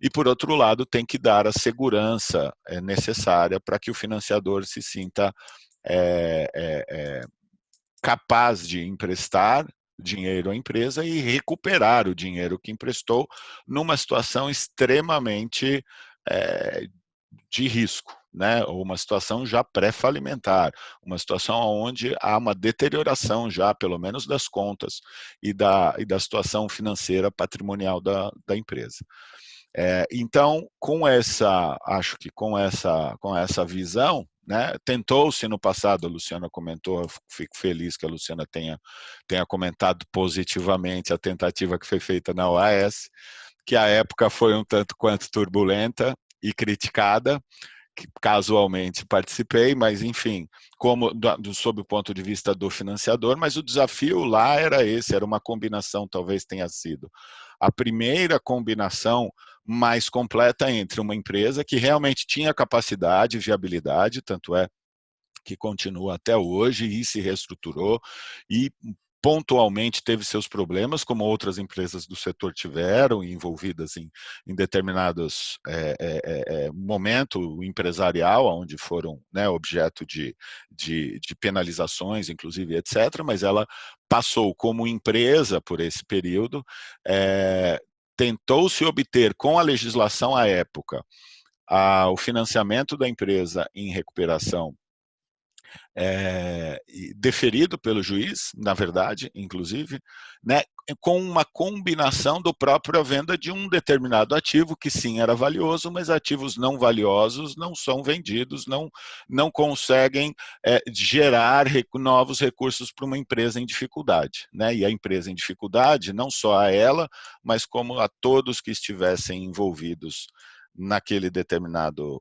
e por outro lado tem que dar a segurança necessária para que o financiador se sinta capaz de emprestar dinheiro à empresa e recuperar o dinheiro que emprestou numa situação extremamente de risco, né? Ou uma situação já pré-falimentar, uma situação onde há uma deterioração já, pelo menos das contas e da situação financeira patrimonial da empresa. Então, acho que com essa visão, né, tentou-se no passado, a Luciana comentou, fico feliz que a Luciana tenha comentado positivamente a tentativa que foi feita na OAS, que a época foi um tanto quanto turbulenta e criticada, que casualmente participei, mas enfim, sob o ponto de vista do financiador, mas o desafio lá era esse, era uma combinação, talvez tenha sido a primeira combinação mais completa entre uma empresa que realmente tinha capacidade e viabilidade, tanto é que continua até hoje e se reestruturou e pontualmente teve seus problemas, como outras empresas do setor tiveram, envolvidas em determinados momento empresarial, onde foram, né, objeto de penalizações, inclusive, etc., mas ela passou como empresa por esse período, tentou-se obter com a legislação à época o financiamento da empresa em recuperação deferido pelo juiz, na verdade, inclusive, né, com uma combinação do próprio venda de um determinado ativo que sim era valioso, mas ativos não valiosos não são vendidos, não conseguem gerar novos recursos para uma empresa em dificuldade, né? E a empresa em dificuldade, não só a ela, mas como a todos que estivessem envolvidos naquele determinado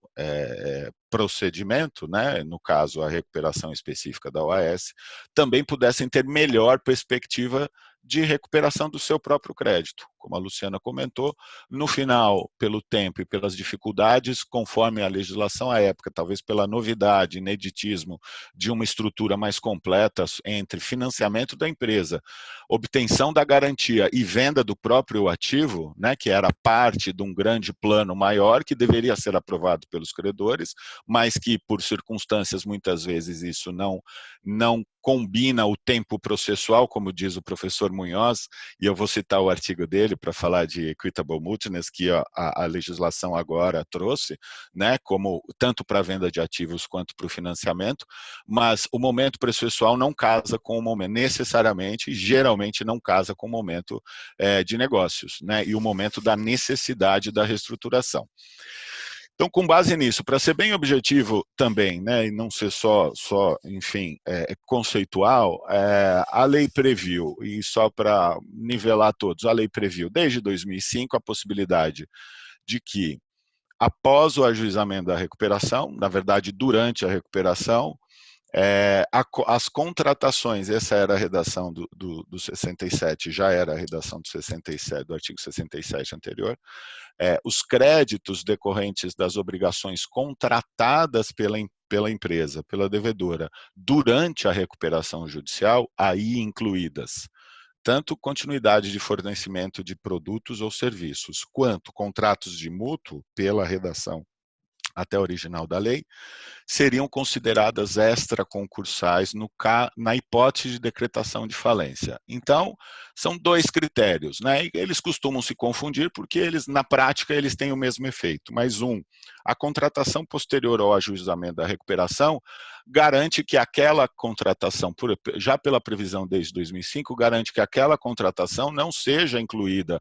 procedimento, né, no caso a recuperação específica da OAS, também pudessem ter melhor perspectiva de recuperação do seu próprio crédito. Como a Luciana comentou, no final, pelo tempo e pelas dificuldades, conforme a legislação à época, talvez pela novidade, ineditismo de uma estrutura mais completa entre financiamento da empresa, obtenção da garantia e venda do próprio ativo, né, que era parte de um grande plano maior que deveria ser aprovado pelos credores, mas que por circunstâncias muitas vezes isso não combina o tempo processual, como diz o professor Munhoz, e eu vou citar o artigo dele para falar de equitable mootness, que a legislação agora trouxe, né, como tanto para a venda de ativos quanto para o financiamento, mas o momento processual não casa com o momento, necessariamente, geralmente não casa com o momento de negócios, né, e o momento da necessidade da reestruturação. Então, com base nisso, para ser bem objetivo também, né, e não ser só enfim, conceitual, a lei previu, e só para nivelar todos, a lei previu desde 2005 a possibilidade de que, após o ajuizamento da recuperação, na verdade, durante a recuperação, as contratações, essa era a redação do 67, já era a redação do 67, do artigo 67 anterior, os créditos decorrentes das obrigações contratadas pela empresa, pela devedora, durante a recuperação judicial, aí incluídas tanto continuidade de fornecimento de produtos ou serviços, quanto contratos de mútuo, pela redação até original da lei, seriam consideradas extraconcursais na hipótese de decretação de falência. Então, são dois critérios, né? E eles costumam se confundir porque na prática, eles têm o mesmo efeito. Mas a contratação posterior ao ajuizamento da recuperação garante que aquela contratação, já pela previsão desde 2005, garante que aquela contratação não seja incluída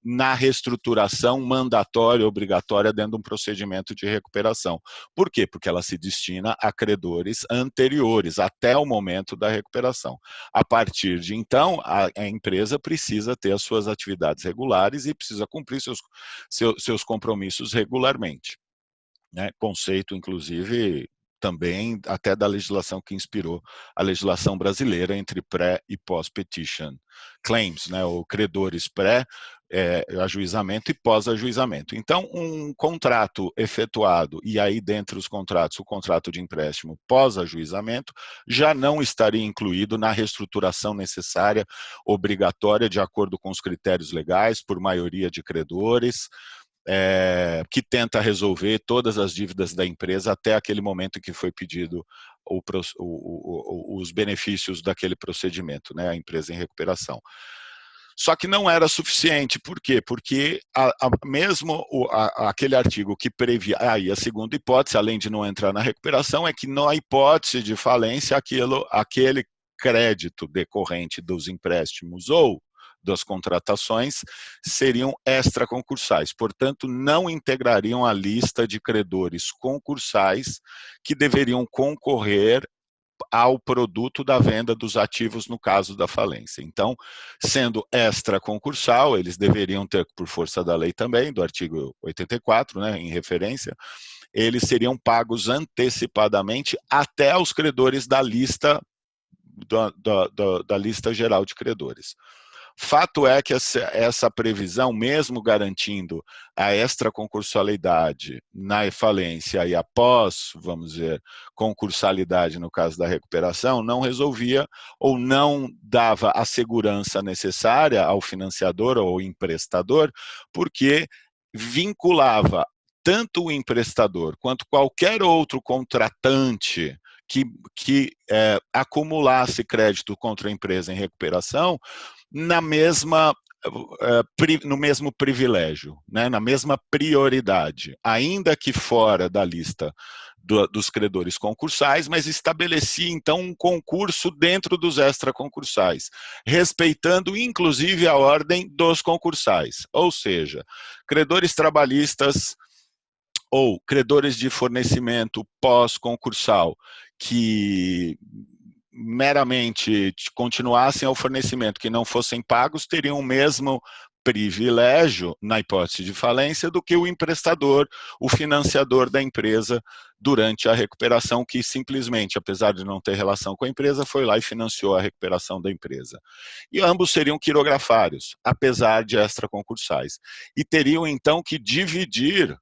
na reestruturação mandatória, obrigatória, dentro de um procedimento de recuperação. Por quê? Porque ela se destina a credores anteriores, até o momento da recuperação. A partir de então, a empresa precisa ter as suas atividades regulares e precisa cumprir seus compromissos regularmente, né? Conceito, inclusive, também até da legislação que inspirou a legislação brasileira entre pré e pós-petition claims, né, ou credores pré-ajuizamento e pós-ajuizamento. Então, um contrato efetuado, e aí dentre os contratos, o contrato de empréstimo pós-ajuizamento, já não estaria incluído na reestruturação necessária, obrigatória, de acordo com os critérios legais, por maioria de credores, que tenta resolver todas as dívidas da empresa até aquele momento em que foi pedido os benefícios daquele procedimento, né, a empresa em recuperação. Só que não era suficiente, por quê? Porque mesmo aquele artigo que previa, a segunda hipótese, além de não entrar na recuperação, é que na hipótese de falência, aquele crédito decorrente dos empréstimos ou das contratações seriam extraconcursais, portanto, não integrariam a lista de credores concursais que deveriam concorrer ao produto da venda dos ativos no caso da falência. Então, sendo extraconcursal, eles deveriam ter, por força da lei também, do artigo 84, né, em referência, eles seriam pagos antecipadamente até aos credores da lista, da lista geral de credores. Fato é que essa previsão, mesmo garantindo a extraconscursalidade na falência e após, vamos dizer, concursalidade no caso da recuperação, não resolvia ou não dava a segurança necessária ao financiador ou emprestador, porque vinculava tanto o emprestador quanto qualquer outro contratante que acumulasse crédito contra a empresa em recuperação na mesma no mesmo privilégio, né, na mesma prioridade, ainda que fora da lista dos credores concursais, mas estabelecia então um concurso dentro dos extraconcursais, respeitando inclusive a ordem dos concursais, ou seja, credores trabalhistas ou credores de fornecimento pós-concursal que meramente continuassem ao fornecimento, que não fossem pagos, teriam o mesmo privilégio, na hipótese de falência, do que o emprestador, o financiador da empresa durante a recuperação, que simplesmente, apesar de não ter relação com a empresa, foi lá e financiou a recuperação da empresa. E ambos seriam quirografários, apesar de extraconcursais. E teriam, então, que dividir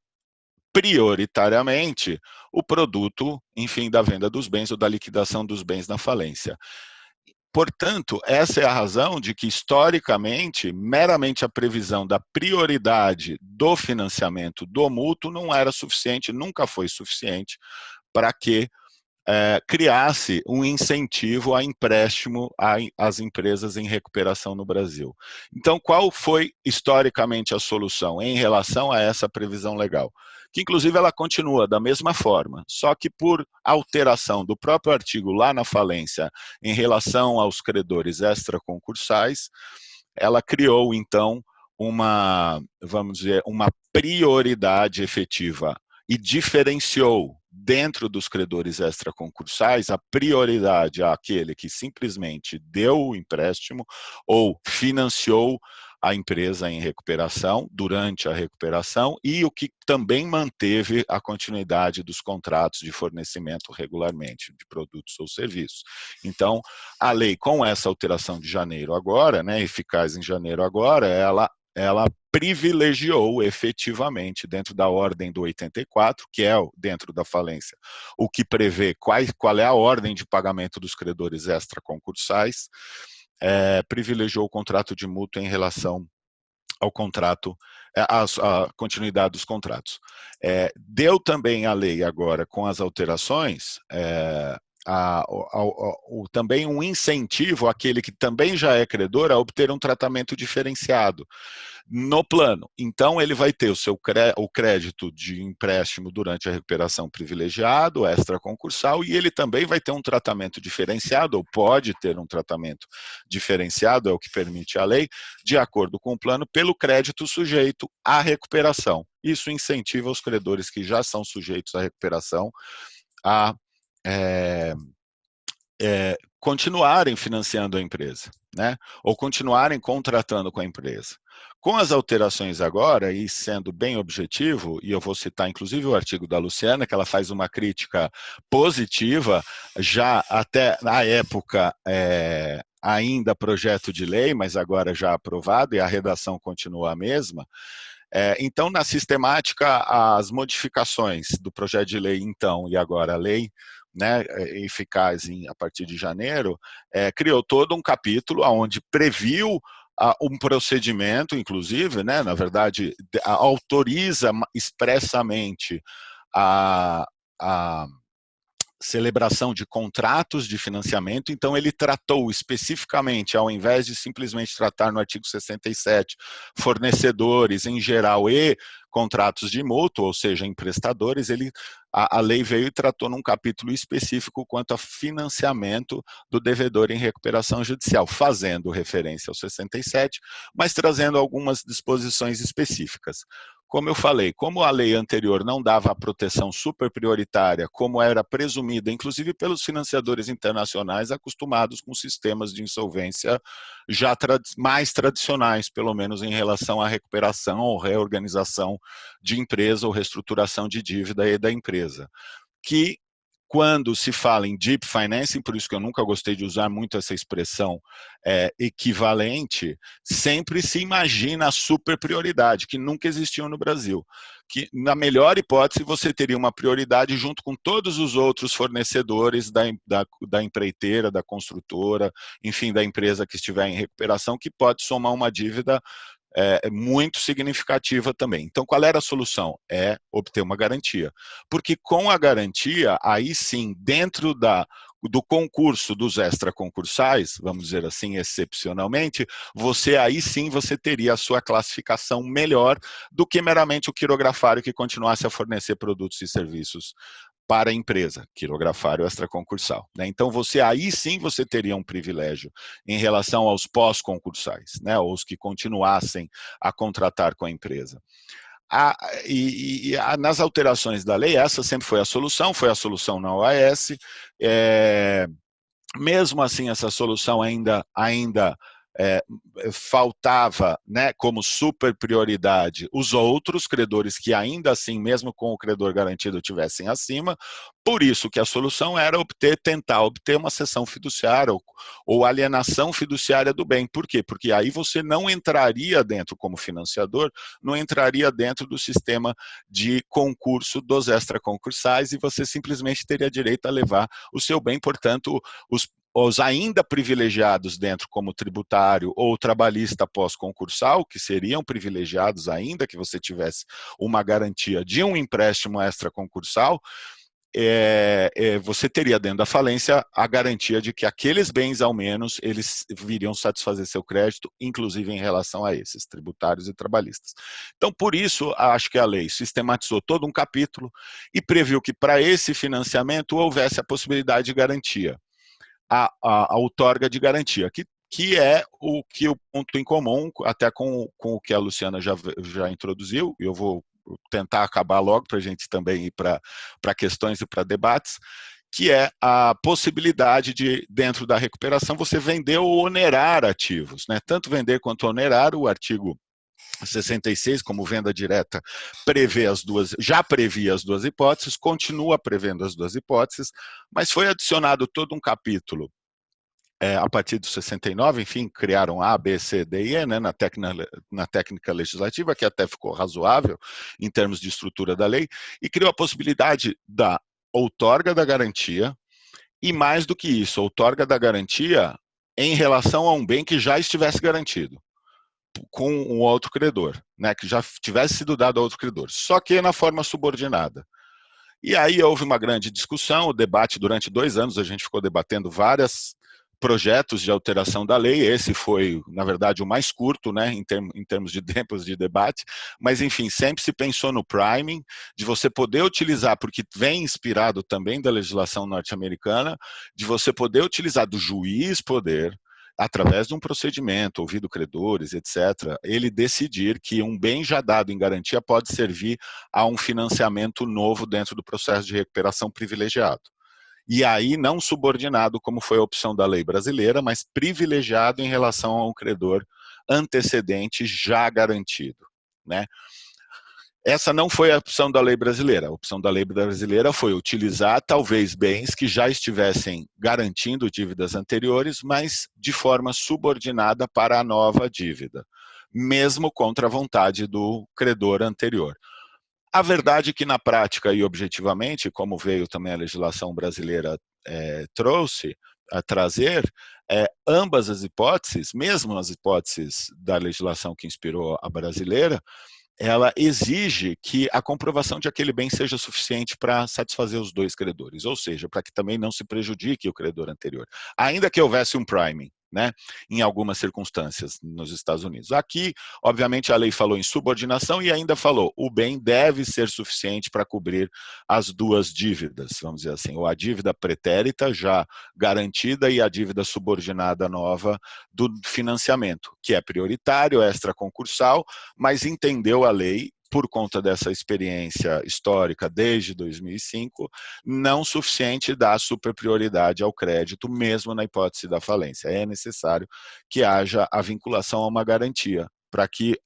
prioritariamente o produto, enfim, da venda dos bens ou da liquidação dos bens na falência. Portanto, essa é a razão de que, historicamente, meramente a previsão da prioridade do financiamento do mútuo não era suficiente, nunca foi suficiente para que criasse um incentivo a empréstimo às empresas em recuperação no Brasil. Então, qual foi, historicamente, a solução em relação a essa previsão legal? Que, inclusive, ela continua da mesma forma, só que por alteração do próprio artigo lá na falência em relação aos credores extraconcursais, ela criou, então, vamos dizer, uma prioridade efetiva e diferenciou dentro dos credores extraconcursais a prioridade àquele que simplesmente deu o empréstimo ou financiou a empresa em recuperação, durante a recuperação, e o que também manteve a continuidade dos contratos de fornecimento regularmente, de produtos ou serviços. Então, a lei, com essa alteração de janeiro agora, né, eficaz em janeiro agora, ela privilegiou efetivamente, dentro da ordem do 84, que é dentro da falência, o que prevê qual é a ordem de pagamento dos credores extraconcursais, privilegiou o contrato de mútuo em relação ao contrato, a continuidade dos contratos. Deu também a lei agora, com as alterações, também um incentivo àquele que também já é credor a obter um tratamento diferenciado no plano. Então, ele vai ter o crédito de empréstimo durante a recuperação privilegiado, extraconcursal, e ele também vai ter um tratamento diferenciado, ou pode ter um tratamento diferenciado, é o que permite a lei, de acordo com o plano, pelo crédito sujeito à recuperação. Isso incentiva os credores que já são sujeitos à recuperação a continuarem financiando a empresa, né? Ou continuarem contratando com a empresa. Com as alterações agora, e sendo bem objetivo, e eu vou citar inclusive o artigo da Luciana, que ela faz uma crítica positiva, já até na época ainda projeto de lei, mas agora já aprovado, e a redação continua a mesma. Então, na sistemática, as modificações do projeto de lei, então, e agora a lei, né, eficaz a partir de janeiro, criou todo um capítulo onde previu um procedimento, inclusive, né, na verdade, autoriza expressamente a celebração de contratos de financiamento. Então, ele tratou especificamente, ao invés de simplesmente tratar no artigo 67, fornecedores em geral e contratos de mútuo, ou seja, emprestadores, a lei veio e tratou num capítulo específico quanto a financiamento do devedor em recuperação judicial, fazendo referência ao 67, mas trazendo algumas disposições específicas. Como eu falei, como a lei anterior não dava a proteção super prioritária, como era presumida, inclusive pelos financiadores internacionais acostumados com sistemas de insolvência já mais tradicionais, pelo menos em relação à recuperação ou reorganização de empresa ou reestruturação de dívida e da empresa, que quando se fala em deep financing, por isso que eu nunca gostei de usar muito essa expressão equivalente, sempre se imagina a super prioridade, que nunca existiu no Brasil. Que, na melhor hipótese, você teria uma prioridade junto com todos os outros fornecedores da empreiteira, da construtora, enfim, da empresa que estiver em recuperação, que pode somar uma dívida muito significativa também. Então, qual era a solução? É obter uma garantia. Porque com a garantia, aí sim, dentro do concurso dos extraconcursais, vamos dizer assim, excepcionalmente, aí sim você teria a sua classificação melhor do que meramente o quirografário que continuasse a fornecer produtos e serviços para a empresa, quirografário extraconcursal. Né? Então, aí sim você teria um privilégio em relação aos pós-concursais, né? Ou os que continuassem a contratar com a empresa. Nas alterações da lei, essa sempre foi a solução na OAS. Mesmo assim, essa solução ainda faltava, né, como super prioridade os outros credores que ainda assim, mesmo com o credor garantido, tivessem acima. Por isso que a solução era tentar obter uma cessão fiduciária ou alienação fiduciária do bem. Por quê? Porque aí você não entraria dentro, como financiador, não entraria dentro do sistema de concurso dos extraconcursais e você simplesmente teria direito a levar o seu bem. Portanto, os ainda privilegiados dentro, como tributário ou trabalhista pós-concursal, que seriam privilegiados ainda que você tivesse uma garantia de um empréstimo extraconcursal, você teria dentro da falência a garantia de que aqueles bens, ao menos, eles viriam satisfazer seu crédito, inclusive em relação a esses, tributários e trabalhistas. Então, por isso, acho que a lei sistematizou todo um capítulo e previu que para esse financiamento houvesse a possibilidade de garantia. A outorga de garantia, que é o ponto em comum, até com o que a Luciana já introduziu, e eu vou tentar acabar logo para a gente também ir para questões e para debates, que é a possibilidade de, dentro da recuperação, você vender ou onerar ativos, né? Tanto vender quanto onerar. O artigo 66, como venda direta, já previa as duas hipóteses, continua prevendo as duas hipóteses, mas foi adicionado todo um capítulo a partir do 69, enfim, criaram A, B, C, D e E, né, na técnica legislativa, que até ficou razoável em termos de estrutura da lei, e criou a possibilidade da outorga da garantia, e mais do que isso, outorga da garantia em relação a um bem que já estivesse garantido com um outro credor, né, que já tivesse sido dado a outro credor, só que na forma subordinada. E aí houve uma grande discussão, o debate durante 2 anos, a gente ficou debatendo vários projetos de alteração da lei. Esse foi, na verdade, o mais curto, né, em termos de tempos de debate, mas enfim, sempre se pensou no priming, de você poder utilizar, porque vem inspirado também da legislação norte-americana, de você poder utilizar do juiz poder, através de um procedimento, ouvido credores, etc., ele decidir que um bem já dado em garantia pode servir a um financiamento novo dentro do processo de recuperação privilegiado. E aí não subordinado, como foi a opção da lei brasileira, mas privilegiado em relação a um credor antecedente já garantido, né? Essa não foi a opção da lei brasileira. A opção da lei brasileira foi utilizar, talvez, bens que já estivessem garantindo dívidas anteriores, mas de forma subordinada para a nova dívida, mesmo contra a vontade do credor anterior. A verdade é que, na prática e objetivamente, como veio também a legislação brasileira trouxe a trazer, ambas as hipóteses, mesmo as hipóteses da legislação que inspirou a brasileira, ela exige que a comprovação de aquele bem seja suficiente para satisfazer os dois credores, ou seja, para que também não se prejudique o credor anterior, ainda que houvesse um priming, né, em algumas circunstâncias nos Estados Unidos. Aqui, obviamente, a lei falou em subordinação e ainda falou o bem deve ser suficiente para cobrir as duas dívidas, vamos dizer assim, ou a dívida pretérita já garantida e a dívida subordinada nova do financiamento, que é prioritário, extraconcursal, mas entendeu a lei, por conta dessa experiência histórica desde 2005, não suficiente dar superprioridade ao crédito, mesmo na hipótese da falência. É necessário que haja a vinculação a uma garantia, para que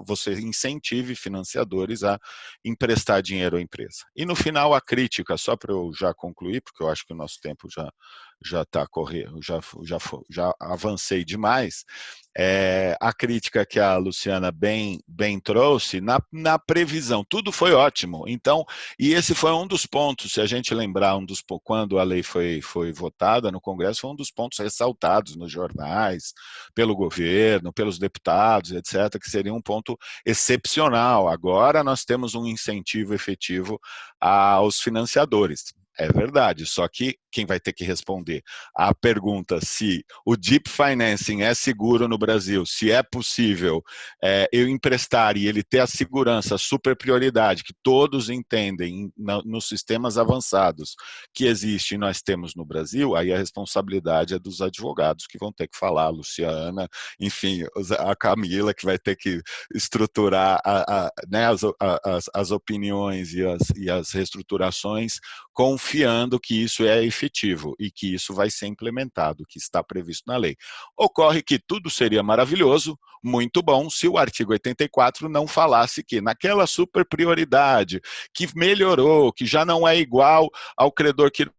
você incentive financiadores a emprestar dinheiro à empresa. E no final a crítica, só para eu já concluir, porque eu acho que o nosso tempo já está correndo, já avancei demais. A crítica que a Luciana bem trouxe na previsão, tudo foi ótimo. Então, e esse foi um dos pontos, se a gente lembrar, quando a lei foi votada no Congresso, foi um dos pontos ressaltados nos jornais, pelo governo, pelos deputados, etc., que seria um ponto excepcional. Agora nós temos um incentivo efetivo aos financiadores. É verdade, só que quem vai ter que responder à pergunta se o Deep Financing é seguro no Brasil, se é possível eu emprestar e ele ter a segurança, a super prioridade que todos entendem nos sistemas avançados que existe e nós temos no Brasil, aí a responsabilidade é dos advogados que vão ter que falar, a Luciana, enfim, a Camila que vai ter que estruturar né, as opiniões e as reestruturações, confiando que isso é efetivo e que isso vai ser implementado, que está previsto na lei. Ocorre que tudo seria maravilhoso, muito bom, se o artigo 84 não falasse que naquela super prioridade, que melhorou, que já não é igual ao credor que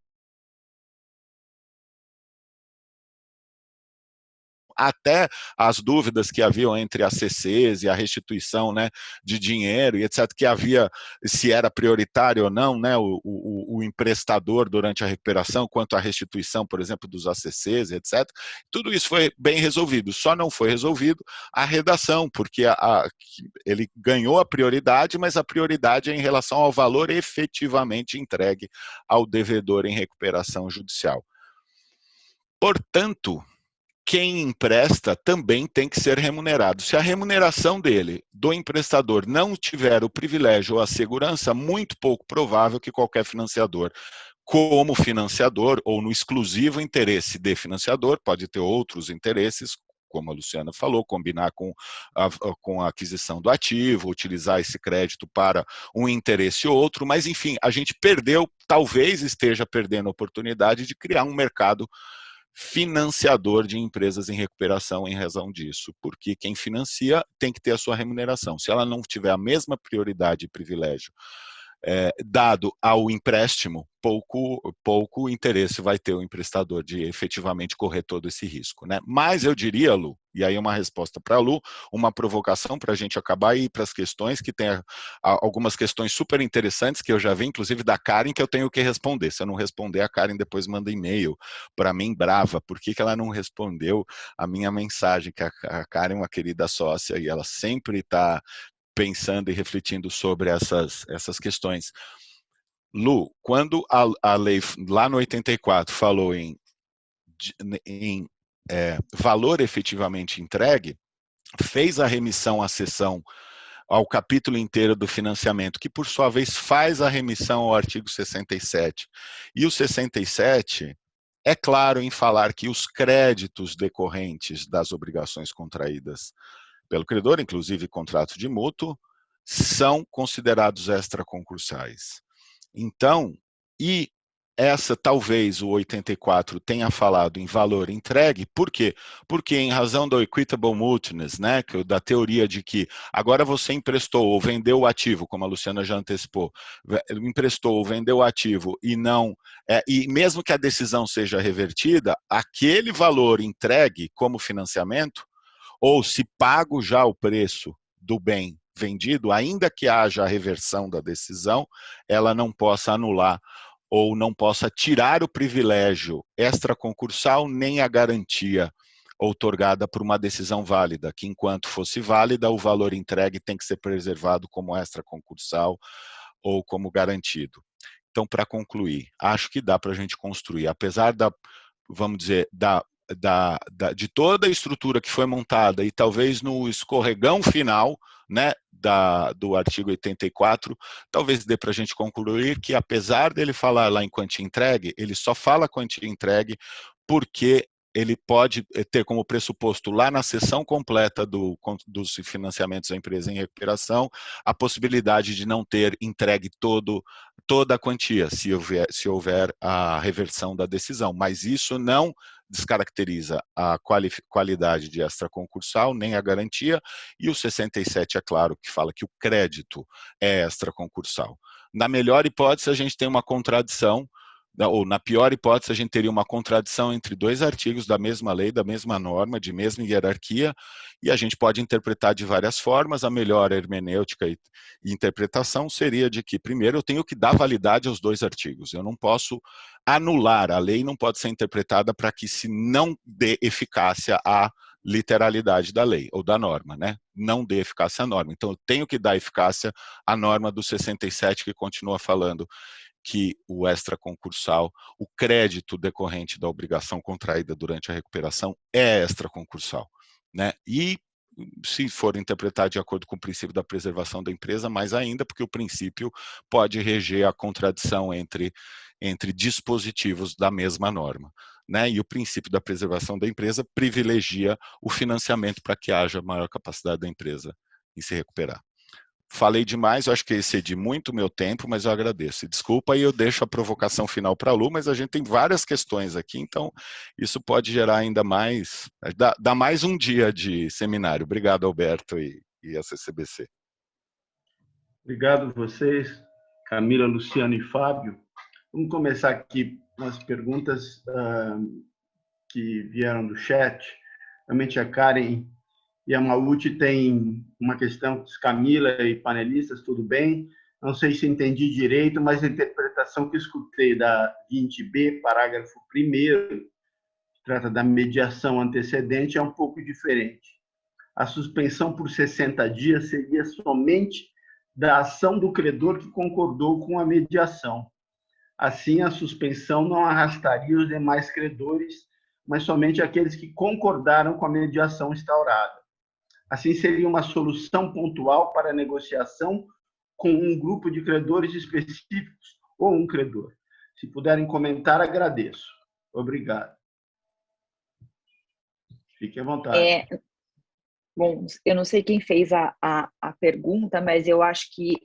até as dúvidas que haviam entre as CCs e a restituição, né, de dinheiro e etc., que havia se era prioritário ou não, né, o emprestador durante a recuperação, quanto à restituição, por exemplo, dos ACCs, etc. Tudo isso foi bem resolvido, só não foi resolvido a redação, porque ele ganhou a prioridade, mas a prioridade é em relação ao valor efetivamente entregue ao devedor em recuperação judicial. Portanto, quem empresta também tem que ser remunerado. Se a remuneração dele, do emprestador, não tiver o privilégio ou a segurança, muito pouco provável que qualquer financiador, como financiador ou no exclusivo interesse de financiador, pode ter outros interesses, como a Luciana falou, combinar com a aquisição do ativo, utilizar esse crédito para um interesse ou outro, mas enfim, a gente perdeu, talvez esteja perdendo a oportunidade de criar um mercado financiador de empresas em recuperação em razão disso, porque quem financia tem que ter a sua remuneração. Se ela não tiver a mesma prioridade e privilégio dado ao empréstimo, pouco interesse vai ter o emprestador de efetivamente correr todo esse risco, né? Mas eu diria, Lu, e aí uma resposta para a Lu, uma provocação para a gente acabar e ir para as questões, que tem algumas questões super interessantes que eu já vi, inclusive da Karen, que eu tenho que responder. Se eu não responder, a Karen depois manda e-mail para mim, brava, por que ela não respondeu a minha mensagem, que a Karen é uma querida sócia e ela sempre está pensando e refletindo sobre essas questões. Lu, quando a lei, lá no 84, falou em valor efetivamente entregue, fez a remissão à seção, ao capítulo inteiro do financiamento, que por sua vez faz a remissão ao artigo 67. E o 67 é claro em falar que os créditos decorrentes das obrigações contraídas pelo credor, inclusive contrato de mútuo, são considerados extraconcursais. Então, e essa talvez o 84 tenha falado em valor entregue, por quê? Porque em razão do equitable mootness, né, da teoria de que agora você emprestou ou vendeu o ativo, como a Luciana já antecipou, emprestou ou vendeu o ativo e não, e mesmo que a decisão seja revertida, aquele valor entregue como financiamento, ou se pago já o preço do bem vendido, ainda que haja a reversão da decisão, ela não possa anular ou não possa tirar o privilégio extraconcursal nem a garantia outorgada por uma decisão válida, que enquanto fosse válida, o valor entregue tem que ser preservado como extraconcursal ou como garantido. Então, para concluir, acho que dá para a gente construir, apesar vamos dizer, de toda a estrutura que foi montada e talvez no escorregão final, né, do artigo 84, talvez dê para a gente concluir que, apesar dele falar lá em quantia entregue, ele só fala quantia entregue porque ele pode ter como pressuposto lá na seção completa dos financiamentos da empresa em recuperação a possibilidade de não ter entregue toda a quantia, se houver a reversão da decisão. Mas isso não descaracteriza a qualidade de extraconcursal, nem a garantia, e o 67, é claro, que fala que o crédito é extraconcursal. Na melhor hipótese, a gente tem uma contradição, ou na pior hipótese, a gente teria uma contradição entre dois artigos da mesma lei, da mesma norma, de mesma hierarquia, e a gente pode interpretar de várias formas. A melhor hermenêutica e interpretação seria de que, primeiro, eu tenho que dar validade aos dois artigos. Eu não posso anular, a lei não pode ser interpretada para que se não dê eficácia à literalidade da lei, ou da norma, né? Não dê eficácia à norma. Então, eu tenho que dar eficácia à norma do 67, que continua falando que o extraconcursal, o crédito decorrente da obrigação contraída durante a recuperação é extraconcursal, né? E se for interpretado de acordo com o princípio da preservação da empresa, mais ainda, porque o princípio pode reger a contradição entre dispositivos da mesma norma, né? E o princípio da preservação da empresa privilegia o financiamento para que haja maior capacidade da empresa em se recuperar. Falei demais, eu acho que excedi muito o meu tempo, mas eu agradeço. Desculpa, e eu deixo a provocação final para a Lu, mas a gente tem várias questões aqui, então isso pode gerar ainda mais, dá mais um dia de seminário. Obrigado, Alberto e a CCBC. Obrigado a vocês, Camila, Luciano e Fábio. Vamos começar aqui com as perguntas que vieram do chat. Realmente a Karen e a Maute tem uma questão, Camila e panelistas, tudo bem? Não sei se entendi direito, mas a interpretação que escutei da 20B, parágrafo 1º, que trata da mediação antecedente, é um pouco diferente. A suspensão por 60 dias seria somente da ação do credor que concordou com a mediação. Assim, a suspensão não arrastaria os demais credores, mas somente aqueles que concordaram com a mediação instaurada. Assim, seria uma solução pontual para a negociação com um grupo de credores específicos ou um credor. Se puderem comentar, agradeço. Obrigado. Fique à vontade. Bom, eu não sei quem fez a pergunta, mas eu acho que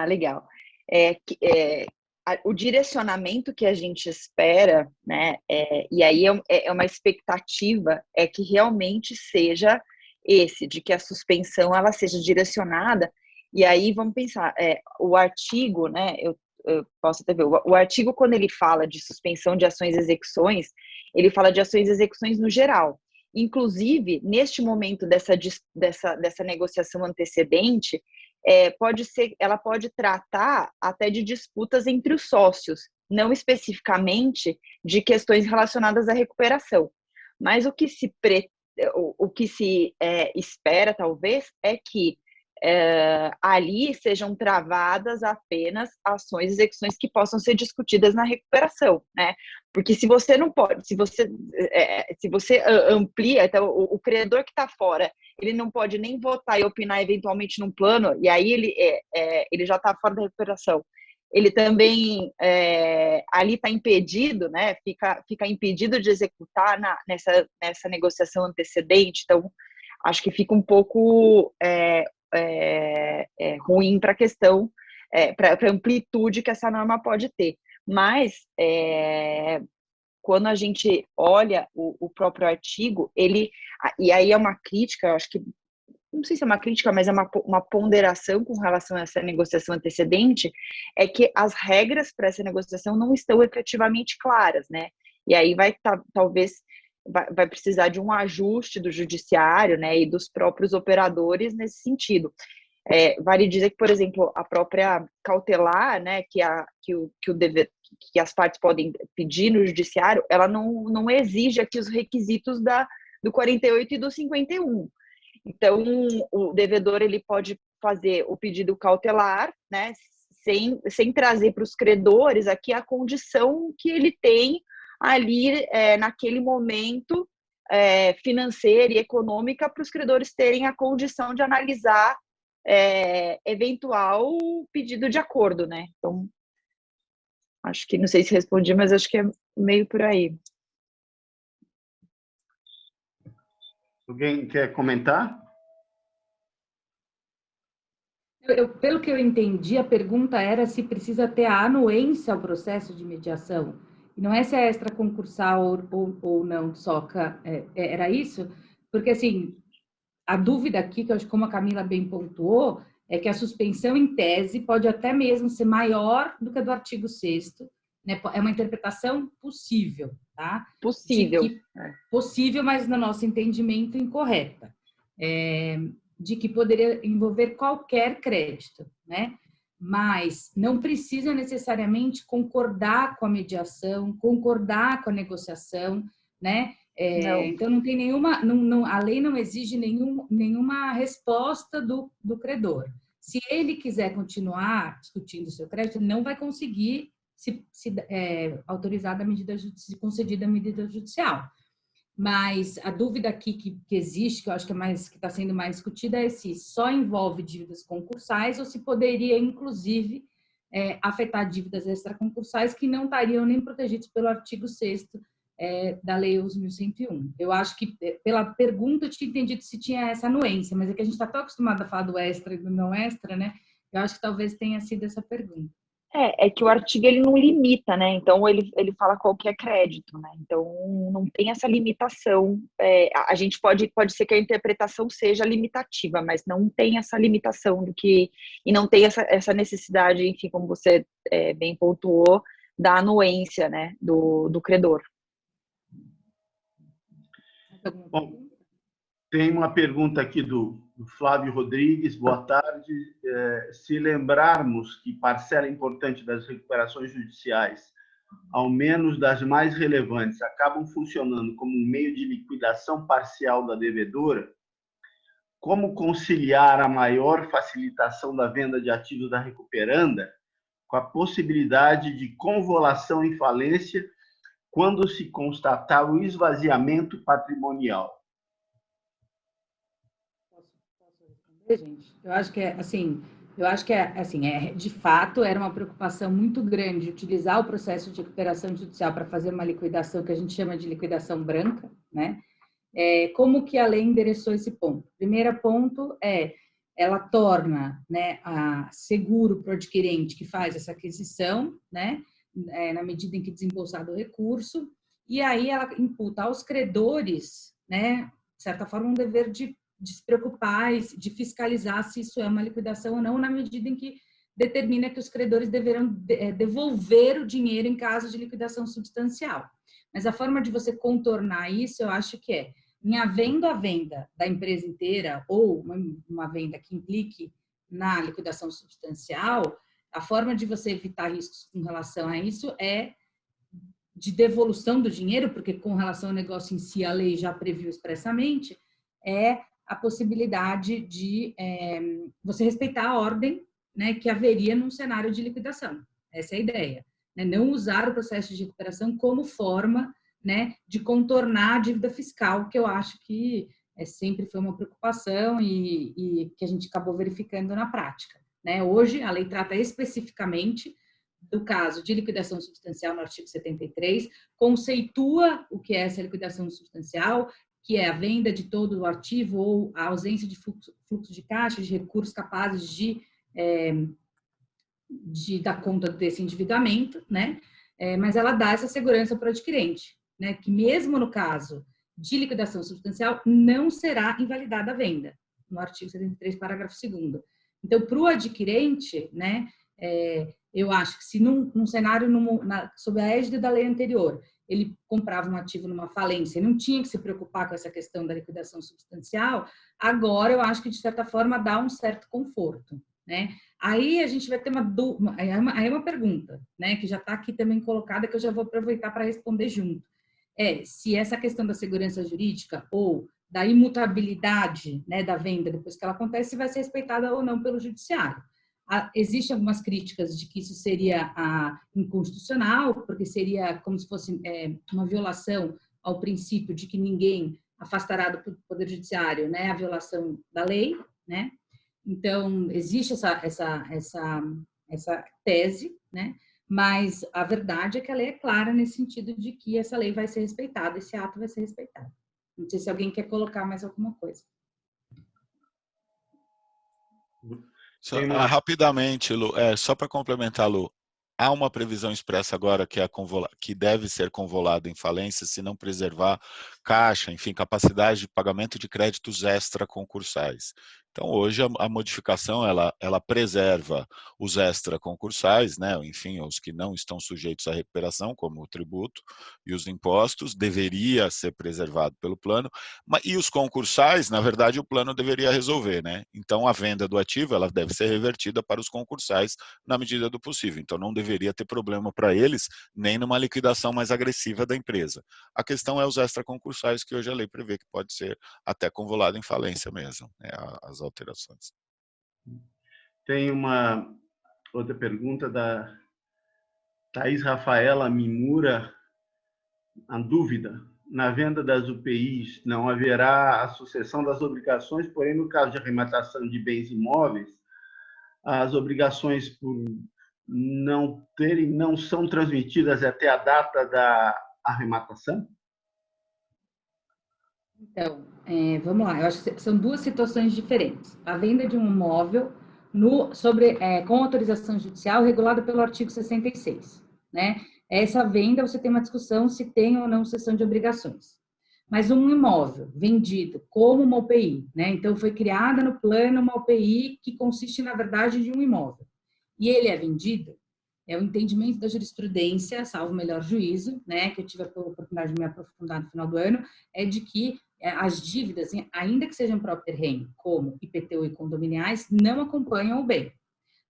legal. O direcionamento que a gente espera, né, e aí é uma expectativa, é que realmente seja esse, de que a suspensão ela seja direcionada, e aí vamos pensar, o artigo, né, eu posso até ver, o artigo, quando ele fala de suspensão de ações e execuções, ele fala de ações e execuções no geral. Inclusive, neste momento dessa negociação antecedente, ela pode tratar até de disputas entre os sócios, não especificamente de questões relacionadas à recuperação. Mas o que se espera, talvez, é que ali sejam travadas apenas ações e execuções que possam ser discutidas na recuperação, né? Porque se você não pode, se você amplia, então o credor que está fora, ele não pode nem votar e opinar eventualmente num plano, e aí ele já está fora da recuperação. Ele também ali está impedido, né? Fica impedido de executar nessa negociação antecedente. Então, acho que fica um pouco ruim para a questão, para a amplitude que essa norma pode ter. Mas, quando a gente olha o próprio artigo, e aí é uma crítica, eu acho que, não sei se é uma crítica, mas é uma ponderação com relação a essa negociação antecedente, é que as regras para essa negociação não estão efetivamente claras, né? E aí talvez vai precisar de um ajuste do judiciário, né, e dos próprios operadores nesse sentido. Vale dizer que, por exemplo, a própria cautelar, né, que as partes podem pedir no judiciário, ela não exige aqui os requisitos do 48 e do 51. Então, o devedor ele pode fazer o pedido cautelar, né, sem trazer para os credores aqui a condição que ele tem ali naquele momento financeira e econômica, para os credores terem a condição de analisar eventual pedido de acordo, né? Então, acho que, não sei se respondi, mas acho que é meio por aí. Alguém quer comentar? Pelo que eu entendi, a pergunta era se precisa ter a anuência ao processo de mediação. E não é se é extraconcursal ou não, Soca. Era isso? Porque, assim, a dúvida aqui, que eu acho que como a Camila bem pontuou, é que a suspensão em tese pode até mesmo ser maior do que a do artigo 6º, né? É uma interpretação possível, tá? Possível. Possível, mas no nosso entendimento incorreta. De que poderia envolver qualquer crédito, né? Mas não precisa necessariamente concordar com a mediação, concordar com a negociação, né? Então, não tem nenhuma, a lei não exige nenhuma resposta do credor. Se ele quiser continuar discutindo o seu crédito, ele não vai conseguir se autorizar a medida, se concedida a medida judicial. Mas a dúvida aqui que existe, que eu acho que está sendo mais discutida, é se só envolve dívidas concursais ou se poderia, inclusive, afetar dívidas extraconcursais que não estariam nem protegidos pelo artigo 6º da Lei 11.101. Eu acho que, pela pergunta, eu tinha entendido se tinha essa anuência, mas é que a gente está tão acostumado a falar do extra e do não extra, né? Eu acho que talvez tenha sido essa pergunta. É que o artigo ele não limita, né? Então ele fala qualquer crédito, né? Então não tem essa limitação. A gente pode ser que a interpretação seja limitativa, mas não tem essa limitação e não tem essa necessidade, enfim, como você bem pontuou, da anuência, né, do credor. Bom, tem uma pergunta aqui do Flávio Rodrigues. Boa tarde. Se lembrarmos que parcela importante das recuperações judiciais, ao menos das mais relevantes, acabam funcionando como um meio de liquidação parcial da devedora, como conciliar a maior facilitação da venda de ativos da recuperanda com a possibilidade de convolução em falência quando se constatar o esvaziamento patrimonial? Posso responder, gente? Eu acho que de fato era uma preocupação muito grande utilizar o processo de recuperação judicial para fazer uma liquidação que a gente chama de liquidação branca, né? Como que a lei endereçou esse ponto? Primeiro ponto ela torna, né, seguro para o adquirente que faz essa aquisição, né, na medida em que desembolsado o recurso, e aí ela imputa aos credores, né, de certa forma, um dever de se preocupar e de fiscalizar se isso é uma liquidação ou não, na medida em que determina que os credores deverão devolver o dinheiro em caso de liquidação substancial. Mas a forma de você contornar isso, eu acho que em havendo a venda da empresa inteira ou uma venda que implique na liquidação substancial, a forma de você evitar riscos com relação a isso é de devolução do dinheiro, porque com relação ao negócio em si, a lei já previu expressamente, a possibilidade de você respeitar a ordem, né, que haveria num cenário de liquidação. Essa é a ideia. Né? Não usar o processo de recuperação como forma, né, de contornar a dívida fiscal, que eu acho que sempre foi uma preocupação e que a gente acabou verificando na prática. Né? Hoje, a lei trata especificamente do caso de liquidação substancial no artigo 73, conceitua o que é essa liquidação substancial, que é a venda de todo o ativo ou a ausência de fluxo de caixa, de recursos capazes de dar conta desse endividamento, né? Mas ela dá essa segurança para o adquirente, né? Que mesmo no caso de liquidação substancial, não será invalidada a venda, no artigo 73, parágrafo 2º. Então, para o adquirente, né? Eu acho que se num cenário sob a égide da lei anterior, ele comprava um ativo numa falência, não tinha que se preocupar com essa questão da liquidação substancial, agora eu acho que, de certa forma, dá um certo conforto, né? Aí a gente vai ter aí é uma pergunta, né, que já está aqui também colocada, que eu já vou aproveitar para responder junto. Se essa questão da segurança jurídica ou da imutabilidade, né, da venda, depois que ela acontece, vai ser respeitada ou não pelo judiciário. Existem algumas críticas de que isso seria inconstitucional, porque seria como se fosse uma violação ao princípio de que ninguém afastará do Poder Judiciário, né, a violação da lei, né? Então, existe essa tese, né? Mas a verdade é que a lei é clara nesse sentido de que essa lei vai ser respeitada, esse ato vai ser respeitado. Não sei se alguém quer colocar mais alguma coisa. Tem uma... Rapidamente, Lu, só para complementar, Lu, há uma previsão expressa agora que deve ser convolada em falência se não preservar caixa, enfim, capacidade de pagamento de créditos extraconcursais. Então, hoje, a modificação, ela preserva os extraconcursais, né? Enfim, os que não estão sujeitos à recuperação, como o tributo e os impostos, deveria ser preservado pelo plano, e os concursais, na verdade, o plano deveria resolver, né? Então, a venda do ativo, ela deve ser revertida para os concursais na medida do possível. Então, não deveria ter problema para eles, nem numa liquidação mais agressiva da empresa. A questão é os extraconcursais, que hoje a lei prevê que pode ser até convolado em falência mesmo, né, as alterações. Tem uma outra pergunta da Thaís Rafaela Mimura, a dúvida. Na venda das UPIs, não haverá a sucessão das obrigações, porém, no caso de arrematação de bens imóveis, as obrigações por não são transmitidas até a data da arrematação? Então, vamos lá. Eu acho que são duas situações diferentes. A venda de um imóvel com autorização judicial regulada pelo artigo 66, né? Essa venda, você tem uma discussão se tem ou não cessão de obrigações. Mas um imóvel vendido como uma UPI, né? Então, foi criada no plano uma UPI que consiste, na verdade, de um imóvel. E ele é vendido, o entendimento da jurisprudência, salvo o melhor juízo, né? Que eu tive a oportunidade de me aprofundar no final do ano, é de que as dívidas, ainda que sejam próprio terreno, como IPTU e condominiais, não acompanham o bem.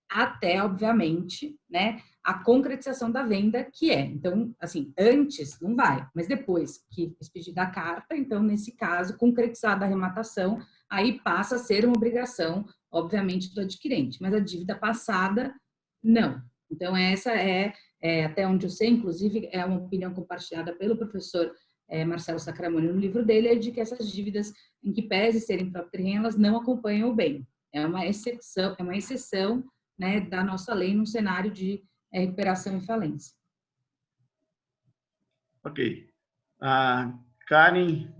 Até, obviamente, né, a concretização da venda, que é. Então, assim, antes não vai, mas depois que expedida a carta, então, nesse caso, concretizada a arrematação, aí passa a ser uma obrigação, obviamente, do adquirente. Mas a dívida passada, não. Então, essa até onde eu sei, inclusive, é uma opinião compartilhada pelo professor Marcelo Sacramone no livro dele, é de que essas dívidas, em que pese serem próprio terreno, elas não acompanham o bem. É uma exceção, né, da nossa lei num cenário de recuperação e falência. Ok. A Karen,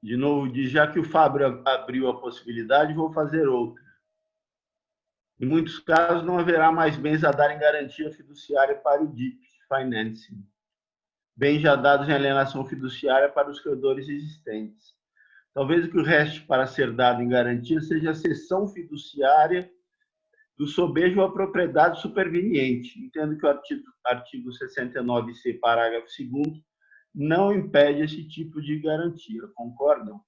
de novo, diz, já que o Fábio abriu a possibilidade, vou fazer outra. Em muitos casos, não haverá mais bens a dar em garantia fiduciária para o DIP Financing, bens já dados em alienação fiduciária para os credores existentes. Talvez o que reste para ser dado em garantia seja a cessão fiduciária do sobejo à propriedade superveniente. Entendo que o artigo 69C, parágrafo 2º, não impede esse tipo de garantia. Concordam,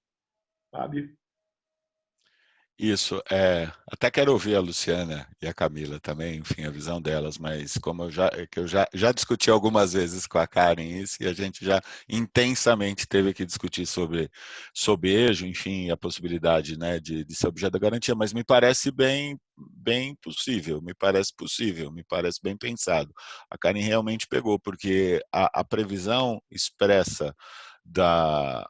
Fábio? Isso, até quero ouvir a Luciana e a Camila também, enfim, a visão delas, mas como eu já discuti algumas vezes com a Karen isso, e a gente já intensamente teve que discutir sobre sobejo, enfim, a possibilidade, né, de ser objeto da garantia, mas me parece bem possível, me parece bem pensado. A Karen realmente pegou, porque a previsão expressa do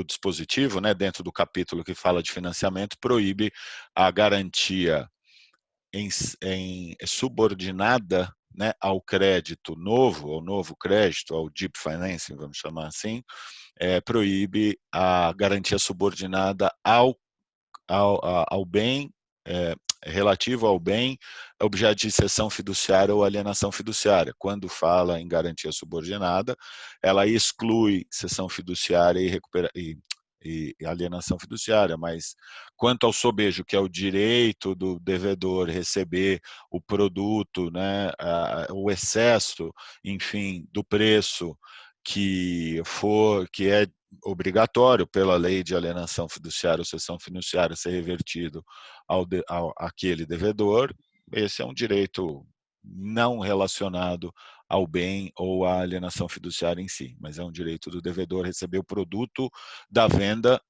dispositivo, né, dentro do capítulo que fala de financiamento, proíbe a garantia subordinada, né, ao crédito novo, ao novo crédito, ao deep financing, vamos chamar assim, proíbe a garantia subordinada ao bem, relativo ao bem, objeto de cessão fiduciária ou alienação fiduciária. Quando fala em garantia subordinada, ela exclui cessão fiduciária e alienação fiduciária, mas quanto ao sobejo, que é o direito do devedor receber o produto, né, o excesso, enfim, do preço que é obrigatório pela lei de alienação fiduciária ou cessão fiduciária ser revertido àquele devedor, esse é um direito não relacionado ao bem ou à alienação fiduciária em si, mas é um direito do devedor receber o produto da venda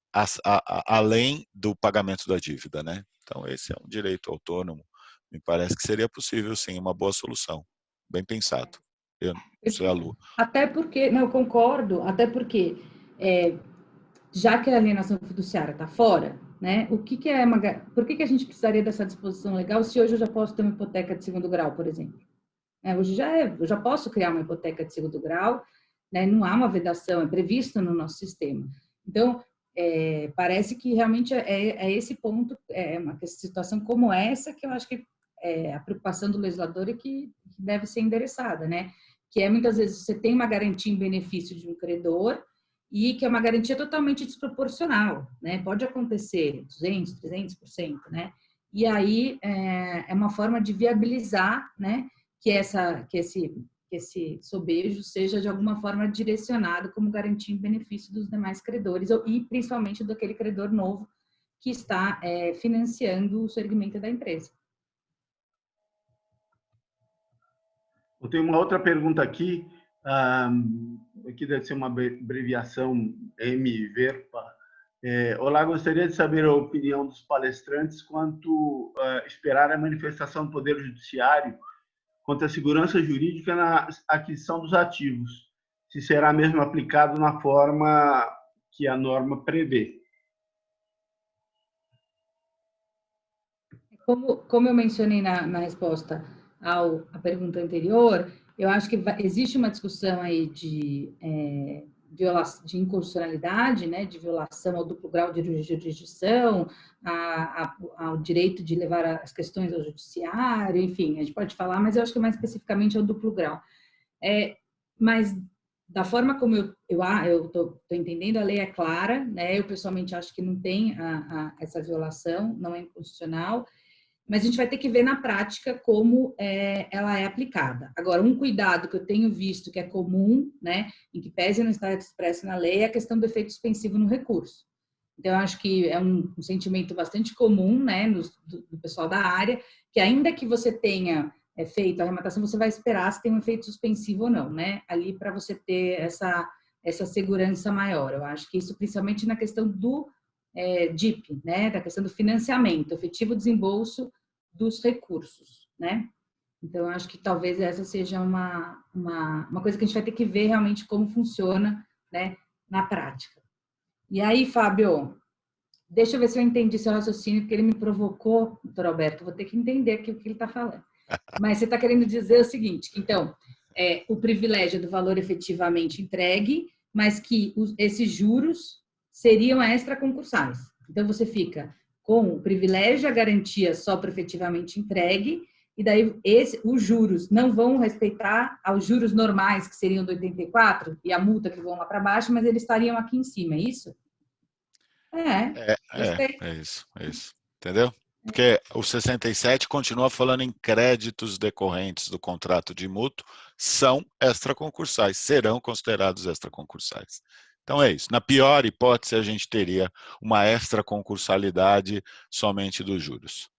além do pagamento da dívida, né? Então esse é um direito autônomo, me parece que seria possível sim, uma boa solução, bem pensado. Eu não sei a Lu. Até porque, não, eu concordo, até porque já que a alienação fiduciária está fora, né? Por que a gente precisaria dessa disposição legal se hoje eu já posso ter uma hipoteca de segundo grau, por exemplo? Hoje eu já posso criar uma hipoteca de segundo grau, né? Não há uma vedação, é previsto no nosso sistema. Então, parece que realmente é esse ponto, é uma situação como essa que eu acho que a preocupação do legislador é que deve ser endereçada, né? Que muitas vezes você tem uma garantia em benefício de um credor e que é uma garantia totalmente desproporcional, né? Pode acontecer 200%, 300%, né? E aí é uma forma de viabilizar, né? Que esse sobejo seja de alguma forma direcionado como garantia em benefício dos demais credores e principalmente daquele credor novo que está financiando o segmento da empresa. Eu tenho uma outra pergunta aqui, aqui deve ser uma abreviação MVERPA. Olá, gostaria de saber a opinião dos palestrantes quanto esperar a manifestação do Poder Judiciário quanto à segurança jurídica na aquisição dos ativos, se será mesmo aplicado na forma que a norma prevê. Como eu mencionei na resposta à pergunta anterior, eu acho que existe uma discussão aí de inconstitucionalidade, né, de violação ao duplo grau de jurisdição, ao direito de levar as questões ao judiciário, enfim, a gente pode falar, mas eu acho que mais especificamente ao duplo grau. Mas da forma como eu estou entendendo, a lei é clara, né, eu pessoalmente acho que não tem essa violação, não é inconstitucional, mas a gente vai ter que ver na prática como ela é aplicada. Agora, um cuidado que eu tenho visto que é comum, né, em que pese não estar expresso na lei, é a questão do efeito suspensivo no recurso. Então, eu acho que é um sentimento bastante comum, né, do pessoal da área, que ainda que você tenha feito a arrematação, você vai esperar se tem um efeito suspensivo ou não, né, ali para você ter essa segurança maior. Eu acho que isso, principalmente na questão do DIP, né, da questão do financiamento, efetivo desembolso dos recursos, né? Então, eu acho que talvez essa seja uma coisa que a gente vai ter que ver realmente como funciona, né, na prática. E aí, Fábio, deixa eu ver se eu entendi seu raciocínio, porque ele me provocou, doutor Alberto, vou ter que entender aqui o que ele está falando. Mas você está querendo dizer o seguinte, que então, o privilégio do valor efetivamente entregue, mas que esses juros seriam extraconcursais. Então, você fica com o privilégio, a garantia só para efetivamente entregue, e daí os juros não vão respeitar aos juros normais, que seriam do 84, e a multa que vão lá para baixo, mas eles estariam aqui em cima, é isso? É isso. Entendeu? Porque o 67 continua falando em créditos decorrentes do contrato de mútuo, são extraconcursais, serão considerados extraconcursais. Então é isso. Na pior hipótese, a gente teria uma extraconcursalidade somente dos juros,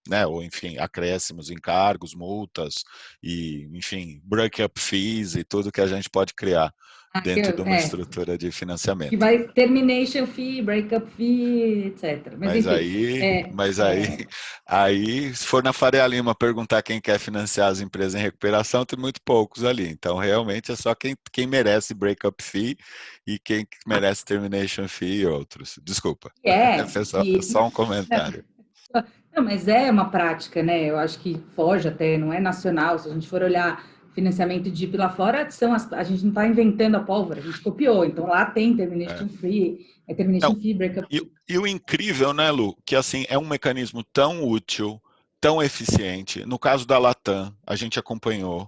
né? Ou, enfim, acréscimos, encargos, multas e, enfim, break-up fees e tudo que a gente pode criar dentro de uma estrutura de financiamento. Que vai termination fee, break-up fee, etc. Mas aí, se for na Faria Lima perguntar quem quer financiar as empresas em recuperação, tem muito poucos ali. Então, realmente, é só quem merece break-up fee e quem merece termination fee e outros. Desculpa. É só um comentário. Não, mas é uma prática, né? Eu acho que foge até, não é nacional. Se a gente for olhar financiamento DIP lá fora, a gente não está inventando a pólvora, a gente copiou. Então, lá tem termination fee, break-up fee. E o incrível, né, Lu, que assim, é um mecanismo tão útil, tão eficiente. No caso da Latam, a gente acompanhou,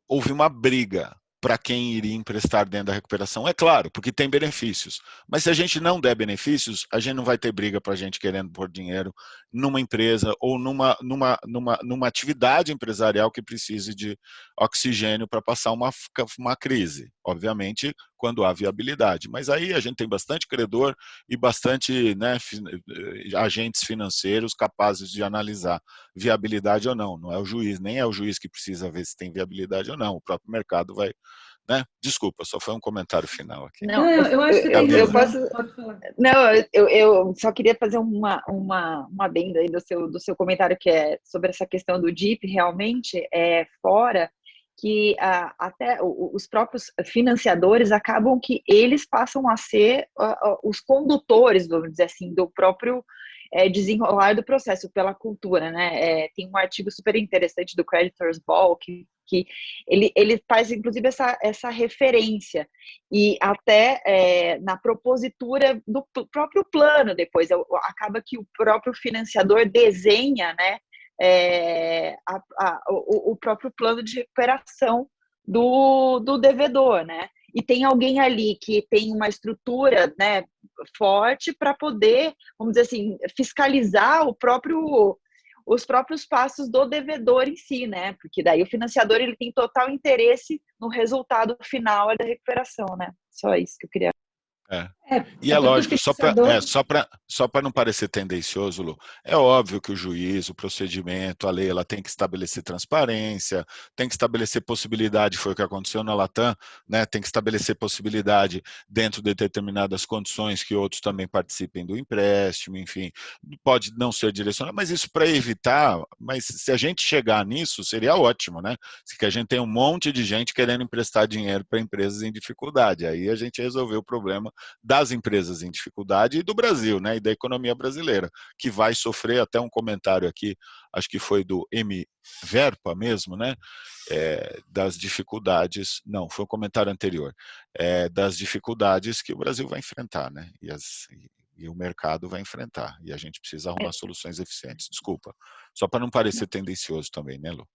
houve uma briga para quem iria emprestar dentro da recuperação. É claro, porque tem benefícios. Mas se a gente não der benefícios, a gente não vai ter briga para a gente querendo pôr dinheiro numa empresa ou numa atividade empresarial que precise de oxigênio para passar uma crise. Obviamente, quando há viabilidade. Mas aí a gente tem bastante credor e bastante, né, agentes financeiros capazes de analisar viabilidade ou não. Não é o juiz, nem é o juiz que precisa ver se tem viabilidade ou não. O próprio mercado vai, né? Desculpa, só foi um comentário final aqui. Não, eu acho que eu posso. Não, eu só queria fazer uma adenda aí do seu comentário, que é sobre essa questão do DIP, realmente, fora que até os próprios financiadores acabam que eles passam a ser os condutores, vamos dizer assim, do próprio desenrolar do processo pela cultura, né? Tem um artigo super interessante do Creditors Ball que que ele faz, inclusive, essa referência, e até na propositura do próprio plano depois, acaba que o próprio financiador desenha, né, o próprio plano de recuperação do devedor, né? E tem alguém ali que tem uma estrutura, né, forte para poder, vamos dizer assim, fiscalizar os próprios passos do devedor em si, né? Porque daí o financiador ele tem total interesse no resultado final da recuperação, né? Só isso que eu queria. É. E É é porque o lógico, financiador... só para não parecer tendencioso, Lu, é óbvio que o juiz, o procedimento, a lei, ela tem que estabelecer transparência, tem que estabelecer possibilidade, foi o que aconteceu na Latam, né? Tem que estabelecer possibilidade dentro de determinadas condições que outros também participem do empréstimo, enfim, pode não ser direcionado, mas isso para evitar, mas se a gente chegar nisso, seria ótimo, né? Se que a gente tem um monte de gente querendo emprestar dinheiro para empresas em dificuldade, aí a gente resolveu o problema das empresas em dificuldade e do Brasil, né, e da economia brasileira, que vai sofrer, até um comentário aqui, acho que foi do M. Verpa mesmo, né, das dificuldades, não, foi um comentário anterior, das dificuldades que o Brasil vai enfrentar, né, e o mercado vai enfrentar, e a gente precisa arrumar soluções eficientes. Desculpa, só para não parecer tendencioso também, né, Lu?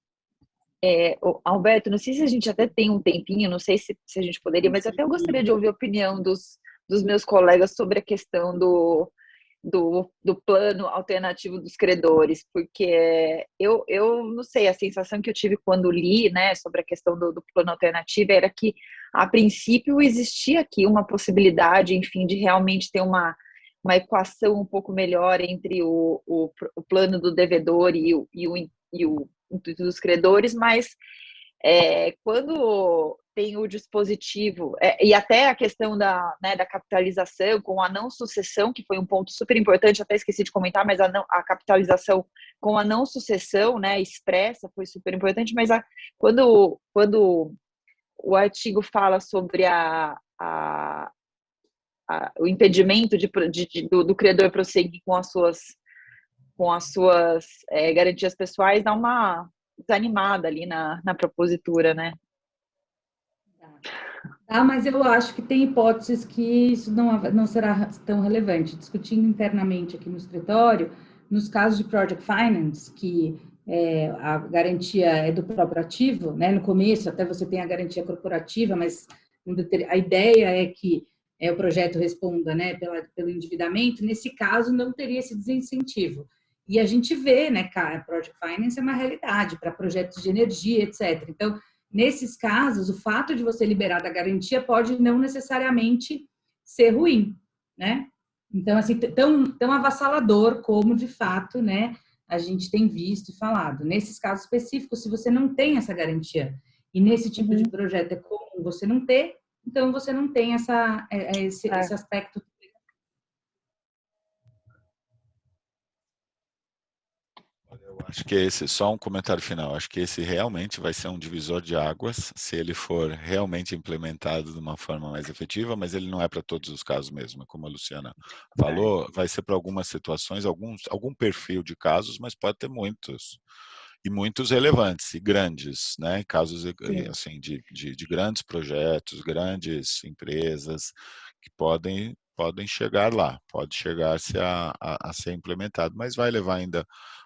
Alberto, não sei se a gente até tem um tempinho, não sei se a gente poderia, mas até eu gostaria de ouvir a opinião dos meus colegas sobre a questão do plano alternativo dos credores, porque eu não sei, a sensação que eu tive quando li, né, sobre a questão do plano alternativo era que, a princípio, existia aqui uma possibilidade, enfim, de realmente ter uma equação um pouco melhor entre o plano do devedor e o intuito dos credores, mas quando tem o dispositivo, e até a questão da capitalização com a não sucessão, que foi um ponto super importante, até esqueci de comentar, mas a capitalização com a não sucessão, né, expressa, foi super importante, mas quando o artigo fala sobre o impedimento do credor prosseguir com as suas garantias pessoais, dá uma desanimada ali na propositura, né? Mas eu acho que tem hipóteses que isso não será tão relevante. Discutindo internamente aqui no escritório, nos casos de Project Finance, que a garantia é do próprio ativo, né? No começo até você tem a garantia corporativa, mas a ideia é que o projeto responda, né, pelo endividamento. Nesse caso, não teria esse desincentivo. E a gente vê, né, cara, Project Finance é uma realidade para projetos de energia, etc. Então, nesses casos, o fato de você liberar da garantia pode não necessariamente ser ruim, né? Então, assim, tão avassalador como, de fato, né, a gente tem visto e falado. Nesses casos específicos, se você não tem essa garantia, e nesse tipo de projeto é comum você não ter, então você não tem esse aspecto. Eu acho que só um comentário final, acho que esse realmente vai ser um divisor de águas, se ele for realmente implementado de uma forma mais efetiva, mas ele não é para todos os casos mesmo, como a Luciana falou, vai ser para algumas situações, algum perfil de casos, mas pode ter muitos, e muitos relevantes e grandes, né? Casos assim, de grandes projetos, grandes empresas que podem chegar lá, pode chegar-se a ser implementado, mas vai levar ainda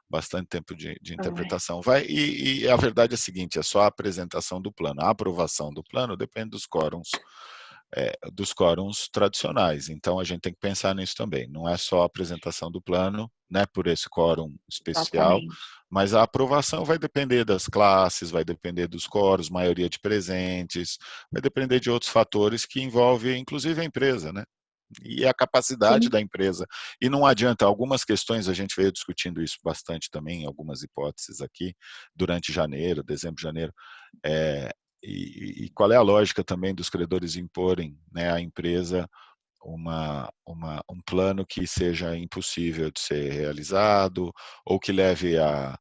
bastante tempo de interpretação. E a verdade é a seguinte, é só a apresentação do plano. A aprovação do plano depende dos quórums tradicionais. Então, a gente tem que pensar nisso também. Não é só a apresentação do plano, né, por esse quórum especial, Exatamente. mas a aprovação vai depender das classes, vai depender dos quórums, maioria de presentes, vai depender de outros fatores que envolvem, inclusive, a empresa, né? E a capacidade da empresa. E não adianta, algumas questões, a gente veio discutindo isso bastante também, algumas hipóteses aqui, durante janeiro, dezembro, janeiro, e qual é a lógica também dos credores imporem, né, à empresa um plano que seja impossível de ser realizado, ou que leve à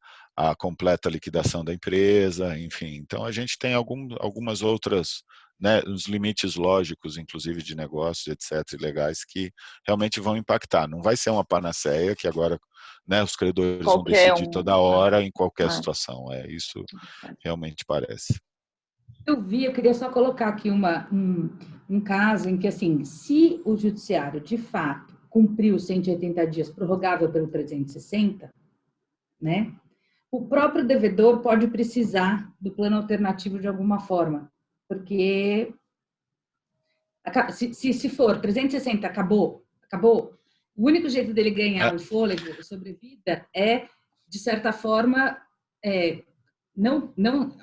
completa liquidação da empresa, enfim. Então, a gente tem algumas outras, né, os limites lógicos, inclusive de negócios, etc., legais, que realmente vão impactar. Não vai ser uma panaceia que agora, né, os credores vão decidir toda hora em qualquer situação. Isso realmente parece. Eu queria só colocar aqui um caso em que, assim, se o judiciário, de fato, cumpriu os 180 dias prorrogável pelo 360, né, o próprio devedor pode precisar do plano alternativo de alguma forma, porque se for 360, acabou. O único jeito dele ganhar o fôlego, a sobrevida, é, de certa forma,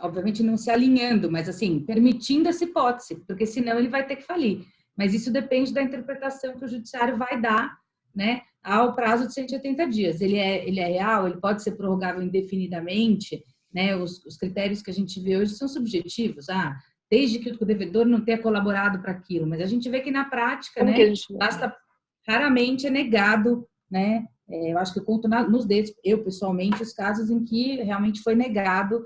obviamente não se alinhando, mas assim, permitindo essa hipótese, porque senão ele vai ter que falir. Mas isso depende da interpretação que o judiciário vai dar, né, ao prazo de 180 dias. Ele é real, ele pode ser prorrogável indefinidamente, né? Os critérios que a gente vê hoje são subjetivos, desde que o devedor não tenha colaborado para aquilo, mas a gente vê que na prática, né, raramente é negado, né? Eu acho que eu conto nos dedos, eu pessoalmente, os casos em que realmente foi negado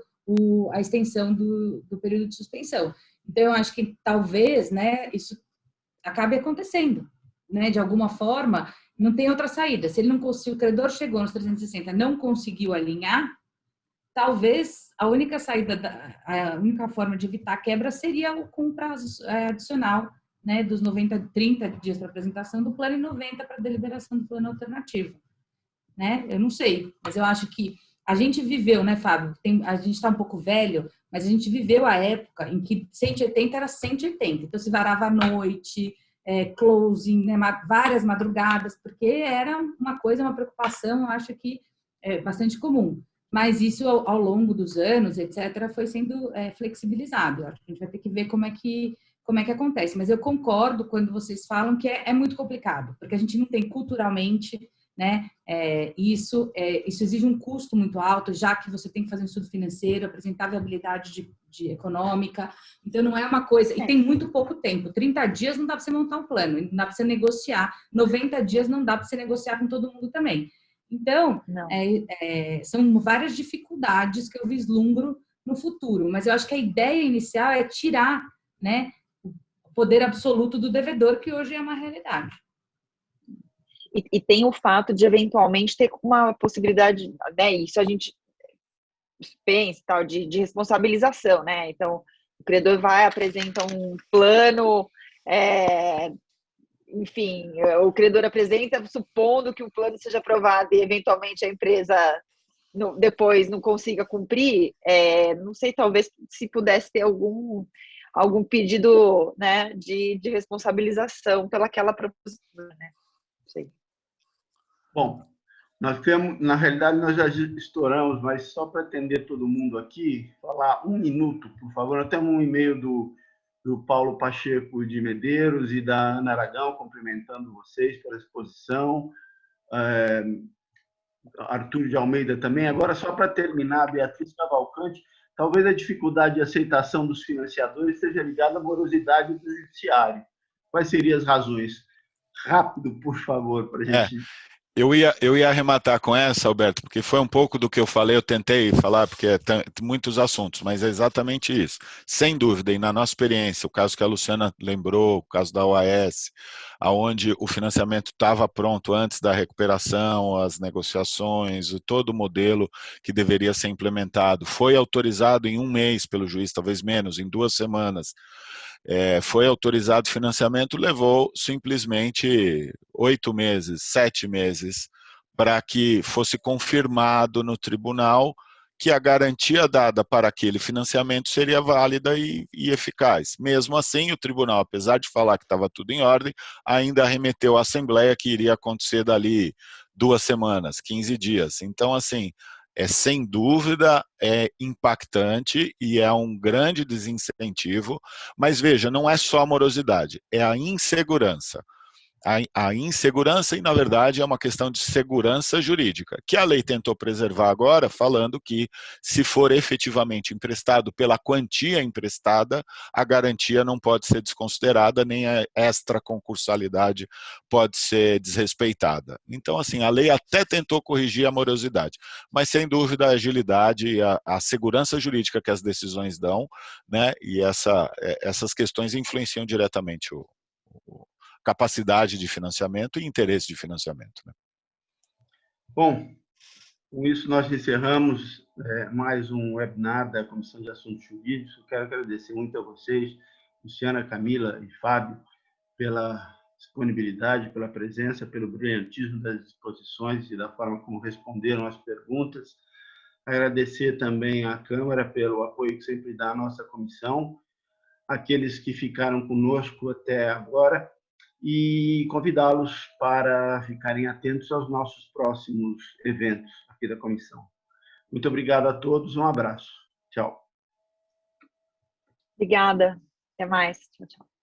a extensão do período de suspensão. Então, eu acho que talvez, né, isso acabe acontecendo, né, de alguma forma, não tem outra saída. Se ele não conseguiu, o credor chegou nos 360, não conseguiu alinhar, talvez a única saída, a única forma de evitar a quebra seria com um prazo adicional, né, dos 30 dias para apresentação do plano e 90 para deliberação do plano alternativo, né? Eu não sei, mas eu acho que a gente viveu, né, Fábio? A gente está um pouco velho, mas a gente viveu a época em que 180 era 180, então se varava à noite, closing, né, várias madrugadas, porque era uma preocupação, eu acho que é bastante comum. Mas isso, ao longo dos anos, etc., foi sendo flexibilizado. Eu acho que a gente vai ter que ver como é que acontece. Mas eu concordo quando vocês falam que é muito complicado, porque a gente não tem culturalmente, né, isso exige um custo muito alto, já que você tem que fazer um estudo financeiro, apresentar viabilidade de econômica. Então, não é uma coisa... E tem muito pouco tempo. 30 dias não dá para você montar um plano, não dá para você negociar. 90 dias não dá para você negociar com todo mundo também. Então, são várias dificuldades que eu vislumbro no futuro, mas eu acho que a ideia inicial é tirar, né, o poder absoluto do devedor, que hoje é uma realidade. E tem o fato de, eventualmente, ter uma possibilidade, né, isso a gente pensa, tal, de responsabilização, né? Então, o credor apresenta um plano... enfim, o credor apresenta supondo que o plano seja aprovado e, eventualmente, a empresa depois não consiga cumprir, não sei, talvez se pudesse ter algum pedido, né, de responsabilização pelaquela proposição, né? Não sei. Bom, na realidade, nós já estouramos, mas só para atender todo mundo aqui, falar 1 minuto, por favor. Nós temos um e-mail do Paulo Pacheco de Medeiros e da Ana Aragão, cumprimentando vocês pela exposição. Arthur de Almeida também. Agora, só para terminar, Beatriz Cavalcante, talvez a dificuldade de aceitação dos financiadores seja ligada à morosidade do judiciário. Quais seriam as razões? Rápido, por favor, para a gente... Eu ia arrematar com essa, Alberto, porque foi um pouco do que eu falei, eu tentei falar, porque muitos assuntos, mas é exatamente isso. Sem dúvida, e na nossa experiência, o caso que a Luciana lembrou, o caso da OAS, onde o financiamento estava pronto antes da recuperação, as negociações, todo o modelo que deveria ser implementado, foi autorizado em 1 mês pelo juiz, talvez menos, em 2 semanas. Foi autorizado o financiamento, levou simplesmente 8 meses, 7 meses, para que fosse confirmado no tribunal que a garantia dada para aquele financiamento seria válida e eficaz. Mesmo assim, o tribunal, apesar de falar que estava tudo em ordem, ainda remeteu à Assembleia que iria acontecer dali 2 semanas, 15 dias. Então, assim, sem dúvida, é impactante e é um grande desincentivo, mas veja, não é só a morosidade, é a insegurança. a insegurança e, na verdade, é uma questão de segurança jurídica, que a lei tentou preservar agora, falando que, se for efetivamente emprestado pela quantia emprestada, a garantia não pode ser desconsiderada, nem a extraconcursalidade pode ser desrespeitada. Então, assim, a lei até tentou corrigir a morosidade, mas, sem dúvida, a agilidade e a segurança jurídica que as decisões dão, né, e essas questões influenciam diretamente capacidade de financiamento e interesse de financiamento. Né? Bom, com isso nós encerramos mais um webinar da Comissão de Assuntos Jurídicos. Eu quero agradecer muito a vocês, Luciana, Camila e Fábio, pela disponibilidade, pela presença, pelo brilhantismo das exposições e da forma como responderam às perguntas. Agradecer também à Câmara pelo apoio que sempre dá à nossa comissão, aqueles que ficaram conosco até agora, e convidá-los para ficarem atentos aos nossos próximos eventos aqui da comissão. Muito obrigado a todos, um abraço. Tchau. Obrigada. Até mais. Tchau, tchau.